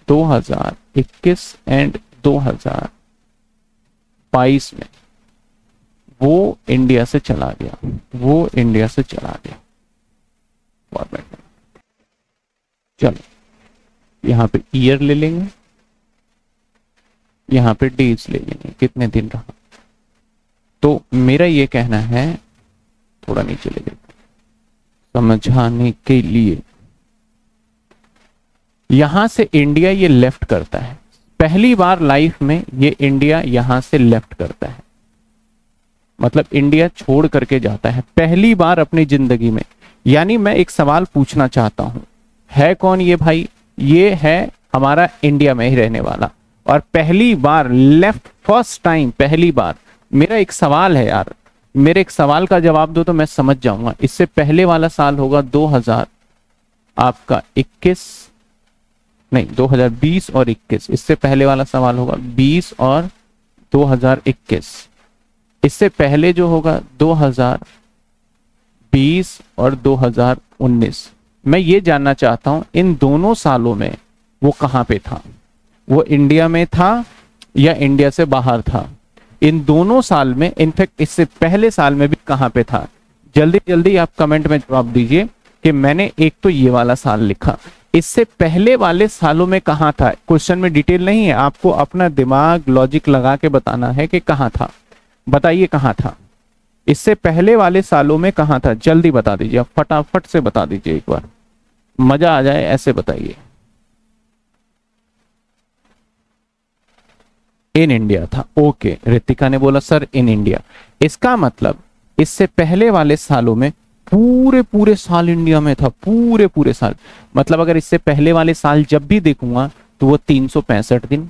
2021 एंड 2022 में वो इंडिया से चला गया, फॉर्मेट में। चलो यहां पे ईयर ले लेंगे, यहां पे डेज ले लेंगे, कितने दिन रहा। तो मेरा ये कहना है, थोड़ा नीचे ले लेते समझाने के लिए, यहां से इंडिया ये लेफ्ट करता है, पहली बार लाइफ में ये इंडिया यहां से लेफ्ट करता है, मतलब इंडिया छोड़ करके जाता है पहली बार अपनी जिंदगी में। यानी मैं एक सवाल पूछना चाहता हूं, है कौन ये भाई, ये है हमारा इंडिया में ही रहने वाला, और पहली बार लेफ्ट, फर्स्ट टाइम, पहली बार। मेरा एक सवाल है यार, मेरे एक सवाल का जवाब दो तो मैं समझ जाऊंगा। इससे पहले वाला साल होगा 2000 आपका 21 नहीं 2020 और 21, इससे पहले वाला सवाल होगा 20 और 2021, इससे पहले जो होगा 2020 और 2019। मैं ये जानना चाहता हूं इन दोनों सालों में वो कहां पे था, वो इंडिया में था या इंडिया से बाहर था, इन दोनों साल में, इनफैक्ट इससे पहले साल में भी कहां पे था। जल्दी जल्दी आप कमेंट में जवाब दीजिए कि मैंने एक तो ये वाला साल लिखा, इससे पहले वाले सालों में कहां था। क्वेश्चन में डिटेल नहीं है, आपको अपना दिमाग लॉजिक लगा के बताना है कि कहां था, बताइए कहां था, इससे पहले वाले सालों में कहां था, जल्दी बता दीजिए, फटाफट से बता दीजिए, एक बार मजा आ जाए ऐसे बताइए। इन इंडिया था, ओके। रितिका ने बोला सर इन इंडिया, इसका मतलब इससे पहले वाले सालों में पूरे पूरे साल इंडिया में था, पूरे पूरे साल। मतलब अगर इससे पहले वाले साल जब भी देखूंगा तो वो 365 दिन,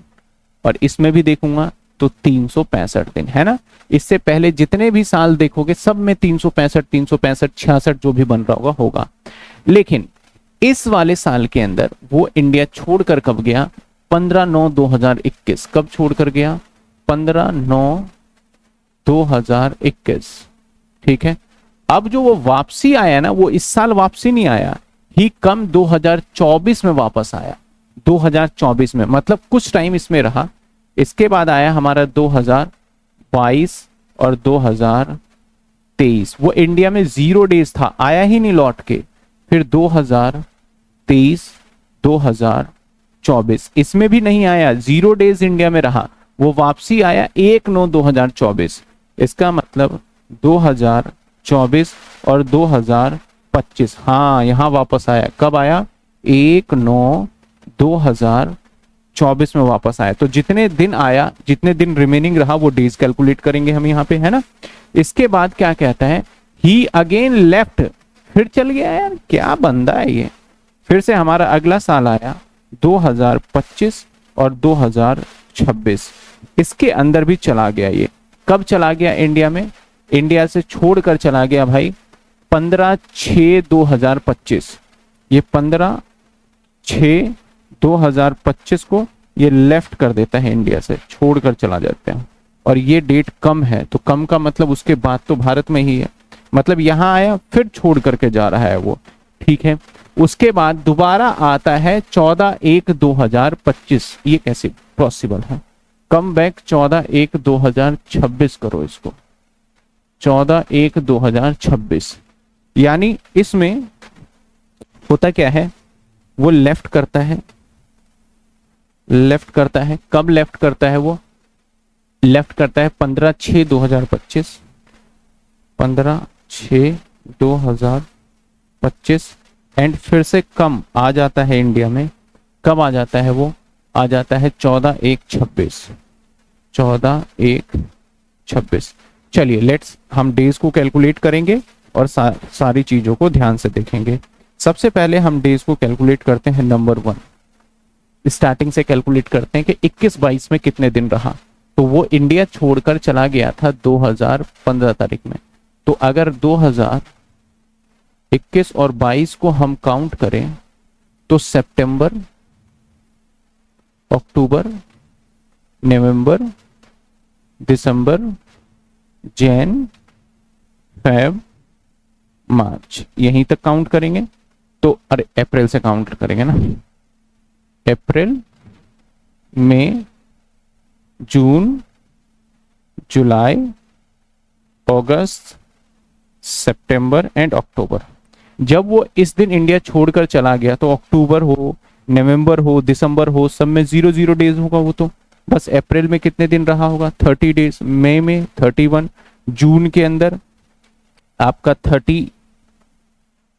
और इसमें भी देखूंगा तो 365 दिन, है ना। इससे पहले जितने भी साल देखोगे सब में 365, 365, 66 जो भी बन रहा होगा होगा। लेकिन इस वाले साल के अंदर वो इंडिया छोड़कर कब गया? 15/9/2021। कब छोड़कर गया? 15/9/2021। ठीक है। अब जो वो वापसी आया ना, वो इस साल वापसी नहीं आया, ही कम 2024 में वापस आया। 2024 में, मतलब कुछ टाइम इसमें रहा। इसके बाद आया हमारा 2022 और 2023। वो इंडिया में 0 डेज था, आया ही नहीं लौट के। फिर 2023, 2024 इसमें भी नहीं आया, 0 डेज इंडिया में रहा। वो वापसी आया 1/9/2024। इसका मतलब 2024 और 2025, हाँ यहां वापस आया। कब आया? 1/9/2024 में वापस आया। तो जितने दिन आया, जितने दिन रिमेनिंग रहा, वो डेज कैलकुलेट करेंगे हम यहाँ पे, है ना। इसके बाद क्या कहता है? ही अगेन लेफ्ट, फिर चल गया। यार क्या बंदा है ये। फिर से हमारा अगला साल आया 2025 और 2026। इसके अंदर भी चला गया ये। कब चला गया इंडिया में? इंडिया से छोड़कर चला गया भाई 15/6/2025। ये 15/6/2025 को ये लेफ्ट कर देता है, इंडिया से छोड़कर चला जाते हैं। और ये डेट कम है, तो कम का मतलब उसके बाद तो भारत में ही है, मतलब यहां आया फिर छोड़ करके जा रहा है वो। ठीक है। उसके बाद दोबारा आता है 14/1/2025। ये कैसे पॉसिबल है? कम बैक 14/1/2026 करो इसको, 14/1/2026। यानी इसमें होता क्या है? वो लेफ्ट करता है, लेफ्ट करता है। कब लेफ्ट करता है वो? लेफ्ट करता है 15/6/2025, 15/6/2025। एंड फिर से कम आ जाता है इंडिया में। कब आ जाता है वो? आ जाता है 14/1/26, 14/1/26। चलिए लेट्स हम डेज को कैलकुलेट करेंगे और सारी चीजों को ध्यान से देखेंगे। सबसे पहले हम डेज को कैलकुलेट करते हैं। नंबर 1 स्टार्टिंग से कैलकुलेट करते हैं कि 21-22 में कितने दिन रहा। तो वो इंडिया छोड़कर चला गया था 2015 तारीख में। तो अगर 2021 और 22 को हम काउंट करें तो सितंबर, अक्टूबर, नवंबर, दिसंबर, जैन, फेब, मार्च, यहीं तक काउंट करेंगे। तो अरे अप्रैल से काउंट करेंगे ना। अप्रैल, मई, जून, जुलाई, अगस्त, सितंबर एंड अक्टूबर। जब वो इस दिन इंडिया छोड़कर चला गया तो अक्टूबर हो, नवंबर हो, दिसंबर हो, सब में 0 डेज होगा वो। तो बस अप्रैल में कितने दिन रहा होगा? 30 डेज, मई में 31, जून के अंदर आपका 30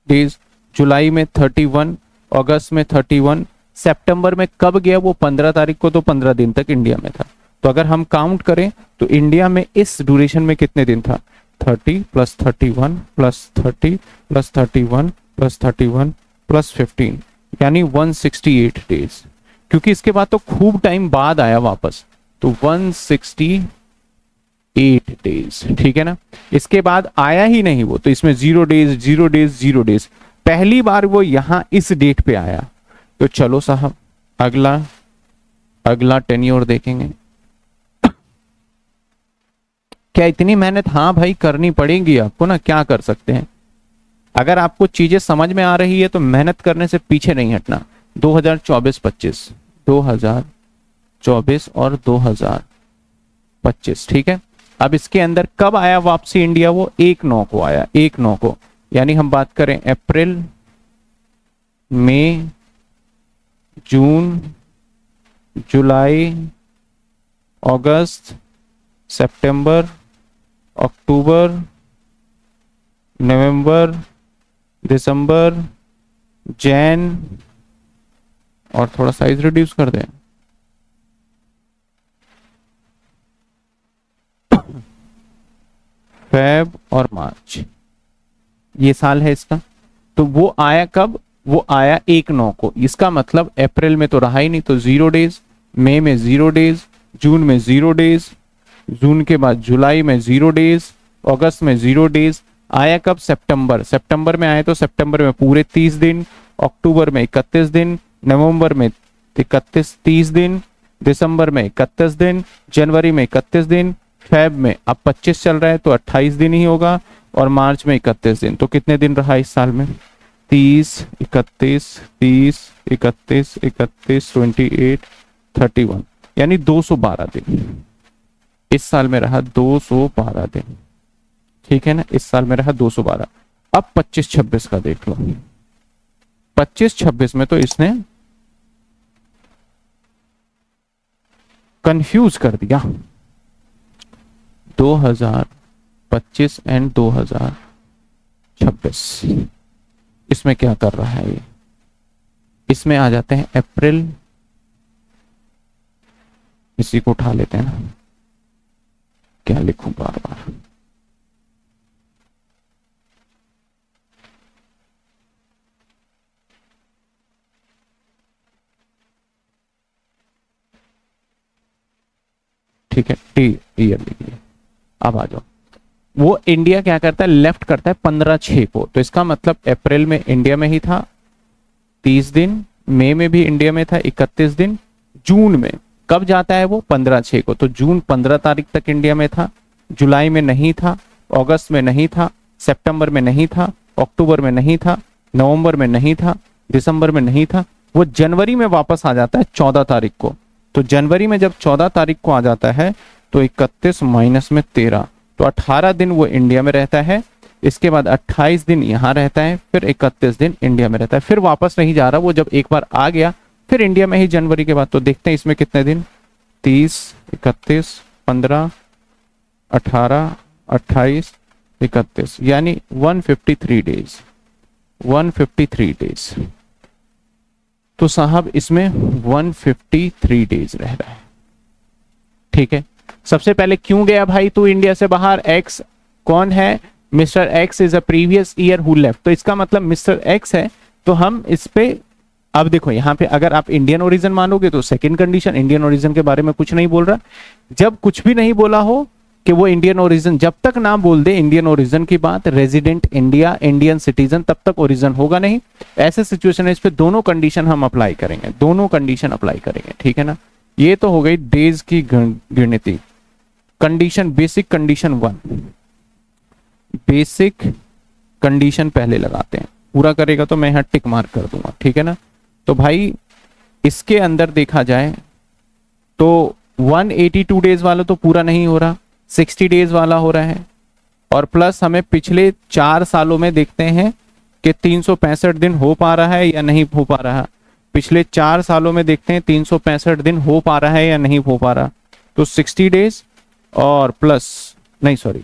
डेज, जुलाई में 31, अगस्त में 31, सितंबर में कब गया वो? 15 तारीख को। तो 15 दिन तक इंडिया में था। तो अगर हम काउंट करें तो इंडिया में इस ड्यूरेशन में कितने दिन था? 30 + 31 + 30 + 31 + 31 + 15, यानी 168 डेज। क्योंकि इसके बाद तो खूब टाइम बाद आया वापस, तो 168 डेज। ठीक है ना। इसके बाद आया ही नहीं वो, तो इसमें 0 डेज, 0 डेज, 0 डेज। पहली बार वो यहां इस डेट पे आया। तो चलो साहब अगला अगला टेन्योर देखेंगे। क्या इतनी मेहनत? हाँ भाई करनी पड़ेगी आपको ना, क्या कर सकते हैं। अगर आपको चीजें समझ में आ रही है तो मेहनत करने से पीछे नहीं हटना। 2024-25, 2024 और 2025। ठीक है। अब इसके अंदर कब आया वापसी इंडिया? वो 1/9 को आया, 1/9 को। यानी हम बात करें अप्रैल, मई, जून, जुलाई, अगस्त, सितंबर, अक्टूबर, नवंबर, दिसंबर, जैन, और थोड़ा साइज रिड्यूस कर दें, फेब और मार्च। ये साल है इसका। तो वो आया कब, वो आया 1/9 को। इसका मतलब अप्रैल में तो रहा ही नहीं, तो 0 डेज, मई में 0 डेज, जून में 0 डेज, जून के बाद जुलाई में 0 डेज, अगस्त में 0 डेज। आया कब, सितंबर। सितंबर में आए तो सितंबर में पूरे 30 दिन, अक्टूबर में 31 दिन, नवंबर में 30 दिन, दिसंबर में 31 दिन, जनवरी में 31 दिन, फेब में अब 25 चल रहा है तो 28 दिन ही होगा, और मार्च में 31 दिन। तो कितने दिन रहा इस साल में, 30, 31, 30, 31, 31, 28, 31, यानी 212 दिन इस साल में रहा, 212 दिन। ठीक है ना, इस साल में रहा 212। अब 25-26 का देख लो। 25-26 में तो इसने कंफ्यूज कर दिया, 2025 एंड 2026। इसमें क्या कर रहा है ये, इसमें आ जाते हैं अप्रैल, इसी को उठा लेते हैं ना, क्या लिखूं बार बार, ठीक है, टी ईयर लिखिए। अब आ जाओ, वो इंडिया क्या करता है, लेफ्ट करता है 15/6 को। तो इसका मतलब अप्रैल में इंडिया में ही था 30 दिन, मई में भी इंडिया में था 31 दिन, जून में कब जाता है वो, 15/6 को। तो जून 15 तारीख तक इंडिया में था, जुलाई में नहीं था, अगस्त में नहीं था, सितंबर में नहीं था, अक्टूबर में नहीं था, नवंबर में नहीं था, दिसंबर में नहीं था। वो जनवरी में वापस आ जाता है 14 तारीख को। तो जनवरी में जब 14 तारीख को आ जाता है तो 31 माइनस में 13, तो 18 दिन वो इंडिया में रहता है। इसके बाद 28 दिन यहाँ रहता है, फिर 31 दिन इंडिया में रहता है, फिर वापस नहीं जा रहा। वो जब एक बार आ गया फिर इंडिया में ही जनवरी के बाद। तो देखते हैं इसमें कितने दिन, 30, 31, 15, 18, 28, 31, यानी 153 डेज, 153 डेज। तो साहब इसमें 153 डेज रह रहा है। ठीक है, सबसे पहले क्यों गया भाई तू इंडिया से बाहर, एक्स कौन है, mister x is a previous year who left. तो इसका मतलब मिस्टर एक्स है, तो हम इस पे, अब देखो यहाँ पे अगर आप इंडियन ओरिजिन मानोगे तो सेकंड कंडीशन, इंडियन ओरिजिन के बारे में कुछ नहीं बोल रहा। जब कुछ भी नहीं बोला हो कि वो इंडियन ओरिजिन, जब तक ना बोल दे इंडियन ओरिजिन की बात, रेजिडेंट इंडिया, इंडियन सिटीजन, तब तक ओरिजिन होगा नहीं। ऐसे सिचुएशन है, इस पे दोनों कंडीशन हम अप्लाई करेंगे, दोनों कंडीशन अप्लाई करेंगे। ठीक है ना, ये तो हो गई डेज की गिनती। Condition, basic condition 1, basic condition पहले लगाते हैं। पूरा करेगा तो मैं यहां टिक मार्क कर दूंगा। ठीक है ना, तो भाई इसके अंदर देखा जाए तो 182 डेज वाला तो पूरा नहीं हो रहा, 60 डेज वाला हो रहा है। और प्लस हमें पिछले 4 सालों में देखते हैं कि 365 दिन हो पा रहा है या नहीं हो पा रहा। पिछले 4 सालों में देखते हैं 365 दिन हो पा रहा है या नहीं हो पा रहा। तो 60 डेज और प्लस, नहीं सॉरी,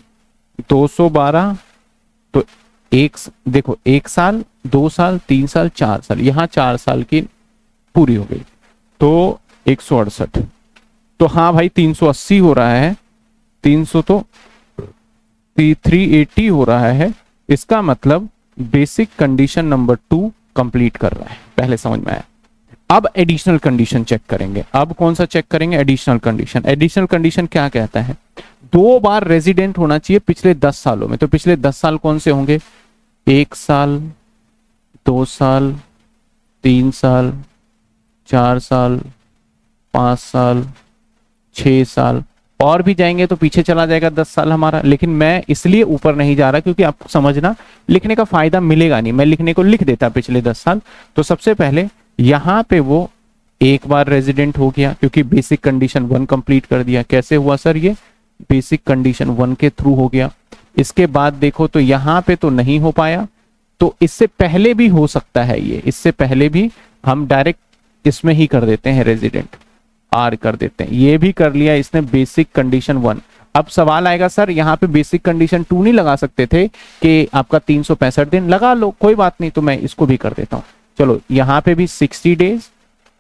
212, तो एक, देखो 1 साल, 2 साल, 3 साल, 4 साल, यहां 4 साल की पूरी हो गई, तो 168। तो हाँ भाई 380 हो रहा है, 300 तो 380 हो रहा है। इसका मतलब बेसिक कंडीशन नंबर 2 कंप्लीट कर रहा है। पहले समझ में आया। अब एडिशनल कंडीशन चेक करेंगे। अब कौन सा चेक करेंगे, एडिशनल कंडीशन। एडिशनल कंडीशन क्या कहता है, 2 बार रेजिडेंट होना चाहिए पिछले 10 सालों में। तो पिछले 10 साल कौन से होंगे, 1 साल, 2 साल, 3 साल, 4 साल, 5 साल, 6 साल, और भी जाएंगे तो पीछे चला जाएगा 10 साल हमारा। लेकिन मैं इसलिए ऊपर नहीं जा रहा क्योंकि आपको समझना, लिखने का फायदा मिलेगा नहीं। मैं लिखने को लिख देता पिछले 10 साल। तो सबसे पहले यहां पे वो 1 बार रेजिडेंट हो गया क्योंकि बेसिक कंडीशन 1 कंप्लीट कर दिया। कैसे हुआ सर, ये बेसिक कंडीशन 1 के थ्रू हो गया। इसके बाद देखो तो यहां पे तो नहीं हो पाया, तो इससे पहले भी हो सकता है ये, इससे पहले भी हम डायरेक्ट इसमें ही कर देते हैं, रेजिडेंट आर कर देते हैं। ये भी कर लिया इसने बेसिक कंडीशन 1। अब सवाल आएगा सर यहाँ पे बेसिक कंडीशन 2 नहीं लगा सकते थे कि आपका 365 दिन, लगा लो कोई बात नहीं। तो मैं इसको भी कर देता हूं। चलो यहाँ पे भी 60 डेज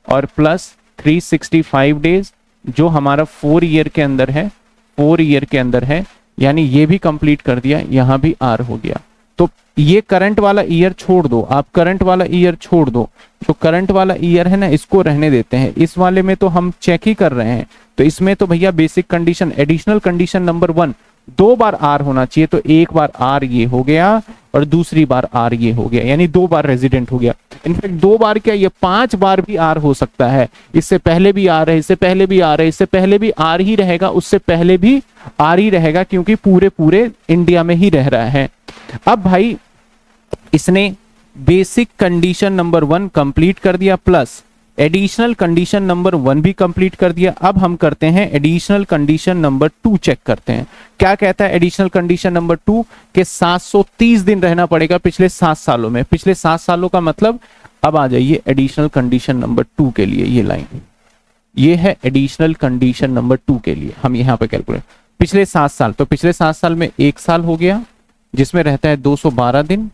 और प्लस 365 डेज जो हमारा 4 ईयर के अंदर है, 4 ईयर के अंदर है, यानी ये भी कंप्लीट कर दिया। यहाँ भी आर हो गया। तो ये करंट वाला ईयर छोड़ दो, आप करंट वाला ईयर छोड़ दो, जो करंट वाला ईयर है ना इसको रहने देते हैं। इस वाले में तो हम चेक ही कर रहे हैं, तो इसमें तो भैया basic condition additional condition number 1 2 बार आर होना चाहिए, तो एक बार आर ये हो गया और दूसरी बार आर ये हो गया, यानी 2 बार रेजिडेंट हो गया। इनफैक्ट 2 बार क्या, ये 5 बार भी आर हो सकता है। इससे पहले भी आर है, इससे पहले भी आर है, इससे पहले भी आर ही रहेगा, उससे पहले भी आर ही रहेगा, क्योंकि पूरे पूरे इंडिया में ही रह रहा है। अब भाई इसने बेसिक कंडीशन नंबर 1 कंप्लीट कर दिया, प्लस एडिशनल कंडीशन नंबर 1 भी कंप्लीट कर दिया। अब हम करते हैं एडिशनल कंडीशन नंबर 2 चेक करते हैं। क्या कहता है एडिशनल कंडीशन नंबर 2 के 730 दिन रहना पड़ेगा पिछले 7 सालों में। पिछले 7 सालों का मतलब, अब आ जाइए एडिशनल कंडीशन नंबर 2 के लिए, ये लाइन ये है एडिशनल कंडीशन नंबर 2 के लिए। हम यहाँ पे कैलकुलेट पिछले 7 साल, तो पिछले 7 साल में 1 साल हो गया जिसमें रहता है 212 दिन,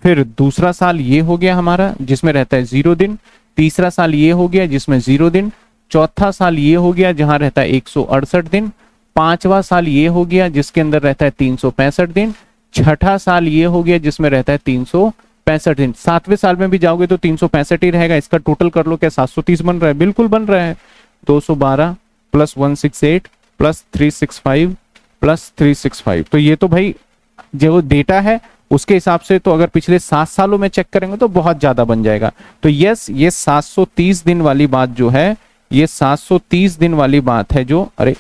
फिर दूसरा साल ये हो गया हमारा जिसमें रहता है 0 दिन, तीसरा साल ये हो गया जिसमें 0 दिन, चौथा साल ये हो गया जहां रहता है 168 दिन, पांचवा साल ये हो गया जिसके अंदर रहता है 365 दिन, छठा साल ये हो गया जिसमें रहता है 365 दिन, 7वें साल में भी जाओगे तो 365 ही रहेगा। इसका टोटल कर लो, क्या 730 बन रहा है? बिल्कुल बन रहा है। 212 प्लस 168 प्लस 365 प्लस 365, तो ये तो भाई जो डेटा है उसके हिसाब से तो अगर पिछले 7 सालों में चेक करेंगे तो बहुत ज्यादा बन जाएगा। तो यस, ये 730 दिन वाली बात जो है, ये 730 दिन वाली बात है जो, अरे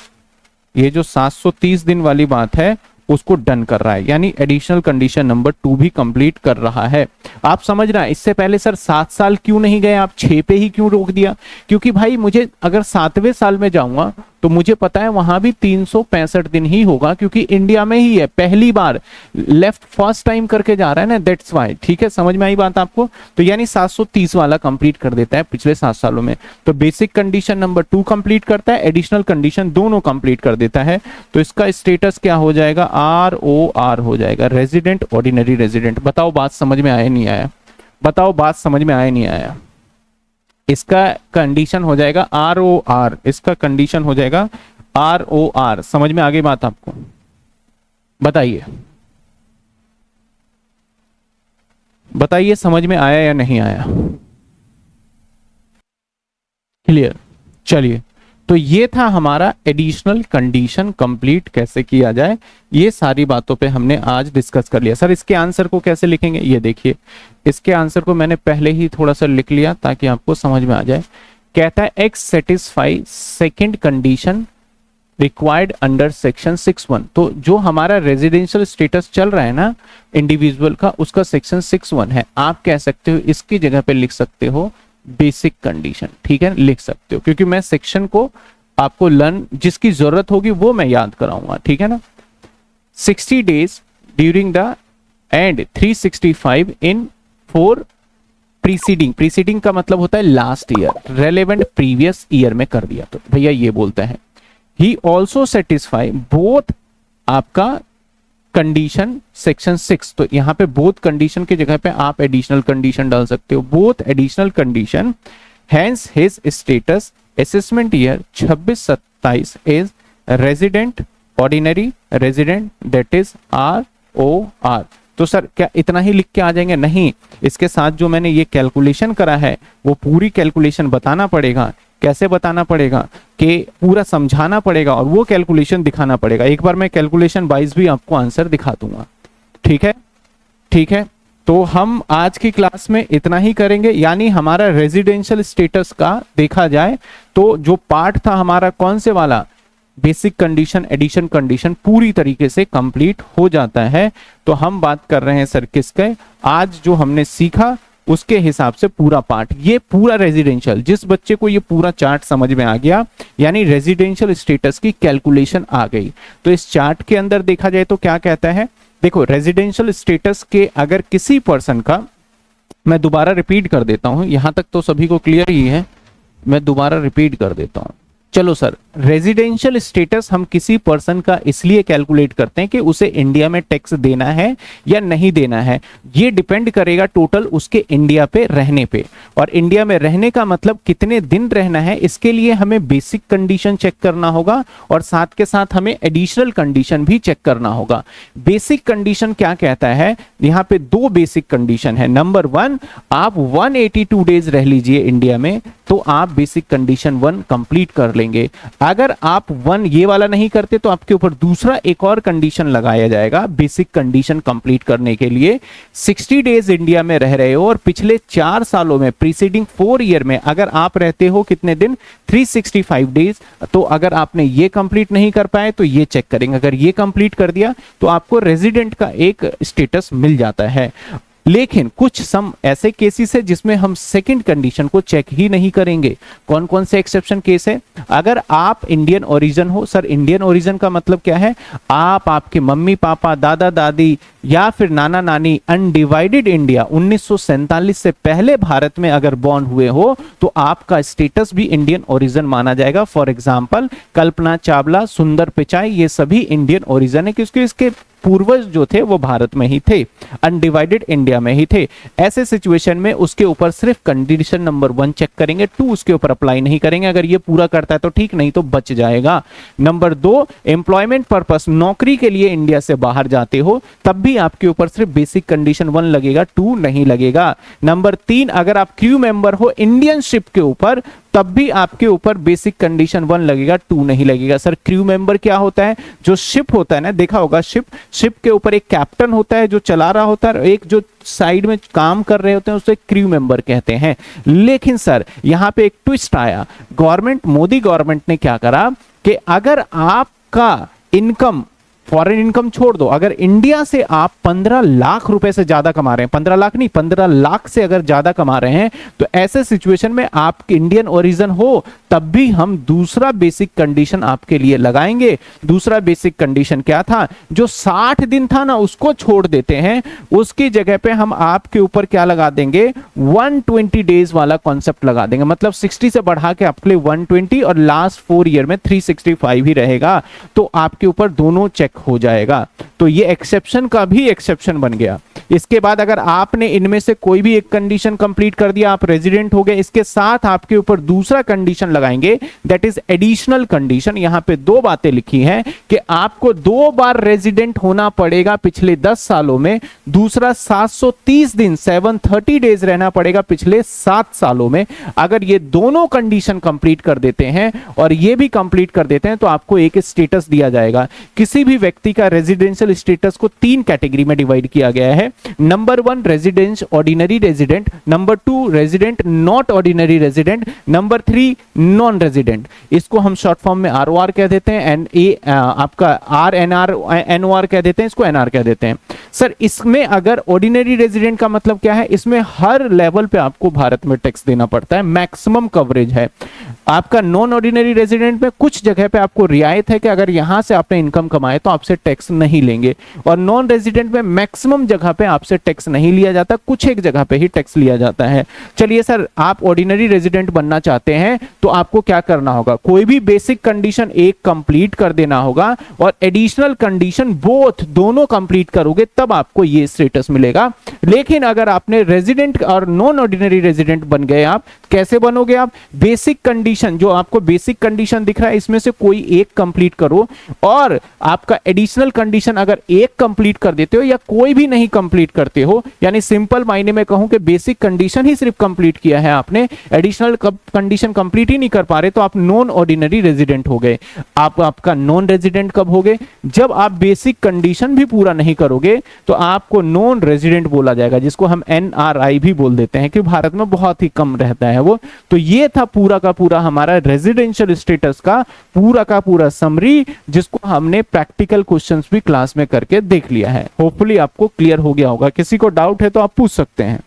ये जो 730 दिन वाली बात है उसको डन कर रहा है, यानी एडिशनल कंडीशन नंबर 2 भी कंप्लीट कर रहा है। आप समझ रहे हैं? इससे पहले सर 7 साल क्यों नहीं गए आप, 6 पे ही क्यों रोक दिया? क्योंकि भाई मुझे अगर 7वें साल में जाऊंगा तो मुझे पता है वहां भी 365 दिन ही होगा, क्योंकि इंडिया में ही है, पहली बार लेफ्ट फर्स्ट टाइम करके जा रहा है ना, दैट्स व्हाई। ठीक है, समझ में आई बात आपको? तो यानी 730 वाला कंप्लीट कर देता है पिछले 7 सालों में। तो बेसिक कंडीशन नंबर 2 कंप्लीट करता है, एडिशनल कंडीशन दोनों कंप्लीट कर देता है। तो इसका स्टेटस क्या हो जाएगा? ROR हो जाएगा, रेजिडेंट ऑर्डिनरी रेजिडेंट। बताओ बात समझ में आया नहीं आया? बताओ बात समझ में आया नहीं आया? इसका कंडीशन हो जाएगा ROR, इसका कंडीशन हो जाएगा ROR। समझ में आ गई बात आपको? बताइए बताइए समझ में आया या नहीं आया? क्लियर? चलिए, तो ये था हमारा एडिशनल कंडीशन कंप्लीट कैसे किया जाए, ये सारी बातों पे हमने आज डिस्कस कर लिया। सर इसके आंसर को कैसे लिखेंगे? ये देखिए, इसके आंसर को मैंने पहले ही थोड़ा सा लिख लिया ताकि आपको समझ में आ जाए। कहता है x satisfy second condition required under section 6(1). तो जो हमारा रेजिडेंशियल स्टेटस चल रहा है ना इंडिविजुअल का, उसका सेक्शन 6(1) है। आप कह सकते हो इसकी जगह पे लिख सकते हो बेसिक कंडीशन। ठीक है, लिख सकते हो, क्योंकि मैं सेक्शन को आपको लर्न जिसकी जरूरत होगी वो मैं याद कराऊंगा। ठीक है ना? 60 days during the end 365 in 4 preceding. Preceding का मतलब होता है last year, relevant previous year में कर दिया, तो भैया ये बोलता है ही ऑल्सो सेटिस्फाई बोथ आपका कंडीशन सेक्शन 6। तो यहां पे बोथ कंडीशन की जगह पे आप एडिशनल कंडीशन डाल सकते हो, both additional condition. Hence his status assessment year 26-27 is resident ordinary resident, that is ROR। तो सर क्या इतना ही लिख के आ जाएंगे? नहीं, इसके साथ जो मैंने ये कैलकुलेशन करा है वो पूरी कैलकुलेशन बताना पड़ेगा। कैसे बताना पड़ेगा? कि पूरा समझाना पड़ेगा और वो कैलकुलेशन दिखाना पड़ेगा। एक बार मैं कैलकुलेशन वाइज भी आपको आंसर दिखा दूंगा। ठीक है? ठीक है, तो हम आज की क्लास में इतना ही करेंगे। यानी हमारा रेजिडेंशियल स्टेटस का देखा जाए तो जो पार्ट था हमारा कौन से वाला, बेसिक कंडीशन एडिशन कंडीशन, पूरी तरीके से कंप्लीट हो जाता है। तो हम बात कर रहे हैं सर किसके, आज जो हमने सीखा उसके हिसाब से पूरा पार्ट, ये पूरा रेजिडेंशियल। जिस बच्चे को ये पूरा चार्ट समझ में आ गया, यानी रेजिडेंशियल स्टेटस की कैलकुलेशन आ गई। तो इस चार्ट के अंदर देखा जाए तो क्या कहता है, देखो रेजिडेंशियल स्टेटस के अगर किसी पर्सन का, मैं दोबारा रिपीट कर देता हूं, यहां तक तो सभी को क्लियर ही है, मैं दोबारा रिपीट कर देता हूं। चलो सर रेजिडेंशियल स्टेटस हम किसी पर्सन का इसलिए कैलकुलेट करते हैं कि उसे इंडिया में टैक्स देना है या नहीं देना है। ये डिपेंड करेगा टोटल उसके इंडिया पे रहने पे, और इंडिया में रहने का मतलब कितने दिन रहना है, इसके लिए हमें बेसिक कंडीशन चेक करना होगा और साथ के साथ हमें एडिशनल कंडीशन भी चेक करना होगा। बेसिक कंडीशन क्या कहता है, यहां पे दो बेसिक कंडीशन है। नंबर 1, आप 182 डेज रह लीजिए इंडिया में तो आप बेसिक कंडीशन 1 कंप्लीट कर लेंगे। अगर आप 1 ये वाला नहीं करते तो आपके ऊपर दूसरा एक और कंडीशन लगाया जाएगा बेसिक कंडीशन कंप्लीट करने के लिए। 60 डेज इंडिया में रह रहे हो और पिछले 4 सालों में प्रीसीडिंग 4 ईयर में अगर आप रहते हो कितने दिन, 365 डेज, तो अगर आपने ये कंप्लीट नहीं कर पाए तो ये चेक करेंगे। अगर ये कंप्लीट कर दिया तो आपको रेजिडेंट का एक स्टेटस मिल जाता है। लेकिन कुछ सम ऐसे केसेस है जिसमें हम सेकंड कंडीशन को चेक ही नहीं करेंगे। कौन कौन से एक्सेप्शन केस है, अगर आप इंडियन ओरिजिन हो, सर इंडियन ओरिजिन का मतलब क्या है, आप, आपके मम्मी पापा, दादा दादी या फिर नाना नानी अनडिवाइडेड इंडिया 1947 से पहले भारत में अगर बॉर्न हुए हो तो आपका स्टेटस भी इंडियन ओरिजिन माना जाएगा। फॉर एग्जाम्पल कल्पना चावला, सुंदर पिचाई, ये सभी इंडियन ओरिजिन है क्योंकि इसके पूर्वज जो थे वो भारत में ही थे, अनडिवाइडेड इंडिया में ही थे। ऐसे सिचुएशन में उसके ऊपर सिर्फ कंडीशन नंबर 1 चेक करेंगे, 2 उसके ऊपर अप्लाई नहीं करेंगे। अगर ये पूरा करता है तो ठीक, नहीं तो बच जाएगा। नंबर 2, एम्प्लॉयमेंट पर्पस, नौकरी के लिए इंडिया से बाहर जाते हो तब भी आपके ऊपर सिर्फ बेसिक कंडीशन 1 लगेगा, 2 नहीं लगेगा। नंबर 3, अगर आप क्रू मेंबर हो इंडियन शिप के ऊपर तब भी आपके ऊपर बेसिक कंडीशन 1 लगेगा, 2 नहीं लगेगा। सर क्रू मेंबर क्या होता है, जो शिप होता है ना, देखा होगा शिप के ऊपर एक कैप्टन होता है जो चला रहा होता है, एक जो साइड में काम कर रहे होते हैं उसे क्रू मेंबर कहते हैं। लेकिन सर यहां पे एक ट्विस्ट आया, गवर्नमेंट, मोदी गवर्नमेंट ने क्या करा कि अगर आपका इनकम, फॉरेन इनकम छोड़ दो, अगर इंडिया से आप 15 लाख रुपए से ज्यादा कमा रहे हैं, 15 लाख नहीं 15 लाख से अगर ज्यादा कमा रहे हैं तो ऐसे सिचुएशन में आप इंडियन ओरिजिन हो तब भी हम दूसरा बेसिक कंडीशन आपके लिए लगाएंगे। दूसरा बेसिक कंडीशन क्या था, जो 60 दिन था ना उसको छोड़ देते हैं, उसकी जगह पे हम आपके ऊपर क्या लगा देंगे, 120 डेज वाला कॉन्सेप्ट लगा देंगे। मतलब 60 से बढ़ा के आपके लिए 120 और लास्ट 4 ईयर में 365 ही रहेगा, तो आपके ऊपर दोनों चेक हो जाएगा। तो ये एक्सेप्शन का भी एक्सेप्शन बन गया। इसके बाद अगर आपने इनमें से कोई भी एक कंडीशन कंप्लीट कर दिया, आप रेजिडेंट हो गए, इसके साथ आपके ऊपर दूसरा कंडीशन लगाएंगे, दैट इज एडिशनल कंडीशन। यहां पे 2 बातें लिखी हैं कि आपको 2 बार रेजिडेंट होना पड़ेगा पिछले 10 सालों में, दूसरा 730 दिन 730 डेज रहना पड़ेगा पिछले 7 सालों में। अगर ये दोनों कंडीशन कंप्लीट कर देते हैं और ये भी कंप्लीट कर देते हैं तो आपको एक स्टेटस दिया जाएगा। किसी भी व्यक्ति का रेजिडेंशियल स्टेटस को 3 कैटेगरी में डिवाइड किया गया है। Number 1 resident ordinary resident, number 2 resident not ordinary resident, number 3 non resident. इसको हम शॉर्ट फॉर्म में आरओआर कह देते हैं, आपका आरएनआर एनओआर कह देते हैं, इसको एनआर कह देते हैं। सर इसमें अगर ऑर्डिनरी रेजिडेंट का मतलब क्या है, इसमें हर लेवल पे आपको भारत में टैक्स देना पड़ता है, मैक्सिमम कवरेज है। आपका नॉन ऑर्डिनरी रेजिडेंट में कुछ जगह पे आपको रियायत है कि अगर यहां से आपने इनकम कमाए तो आपसे टैक्स नहीं लेंगे, और नॉन रेजिडेंट में मैक्सिमम जगह पे आपसे टैक्स नहीं लिया जाता, कुछ एक जगह पे ही टैक्स लिया जाता है। चलिए सर, आप ऑर्डिनरी रेजिडेंट बनना चाहते हैं तो आपको क्या करना होगा, कोई भी बेसिक कंडीशन एक कंप्लीट कर देना होगा और एडिशनल कंडीशन बोथ दोनों कंप्लीट करोगे तब आपको ये स्टेटस मिलेगा। लेकिन अगर आपने रेजिडेंट और नॉन ऑर्डिनरी रेजिडेंट बन गए, आप कैसे बनोगे, आप बेसिक कंडीशन, जो आपको बेसिक कंडीशन दिख रहा है इसमें से कोई एक कंप्लीट करो, और आपका एडिशनल कंडीशन अगर एक कंप्लीट कर देते हो या कोई भी नहीं कंप्लीट करते हो, यानी सिंपल मायने में कहूं कि बेसिक कंडीशन ही सिर्फ कंप्लीट किया है आपने, एडिशनल कंडीशन कंप्लीट ही नहीं कर पा रहे, तो आप नॉन ऑर्डिनरी रेजिडेंट हो गए। आपका नॉन रेजिडेंट कब हो गए, जब आप बेसिक कंडीशन भी पूरा नहीं करोगे तो आपको नॉन रेजिडेंट बोला जाएगा, जिसको हम एनआरआई भी बोल देते हैं कि भारत में बहुत ही कम रहता है वो। तो ये था पूरा का पूरा हमारा रेजिडेंशियल स्टेटस का पूरा समरी, जिसको हमने प्रैक्टिकल क्वेश्चंस भी क्लास में करके देख लिया है। होपफुली आपको क्लियर हो गया होगा। किसी को डाउट है तो आप पूछ सकते हैं।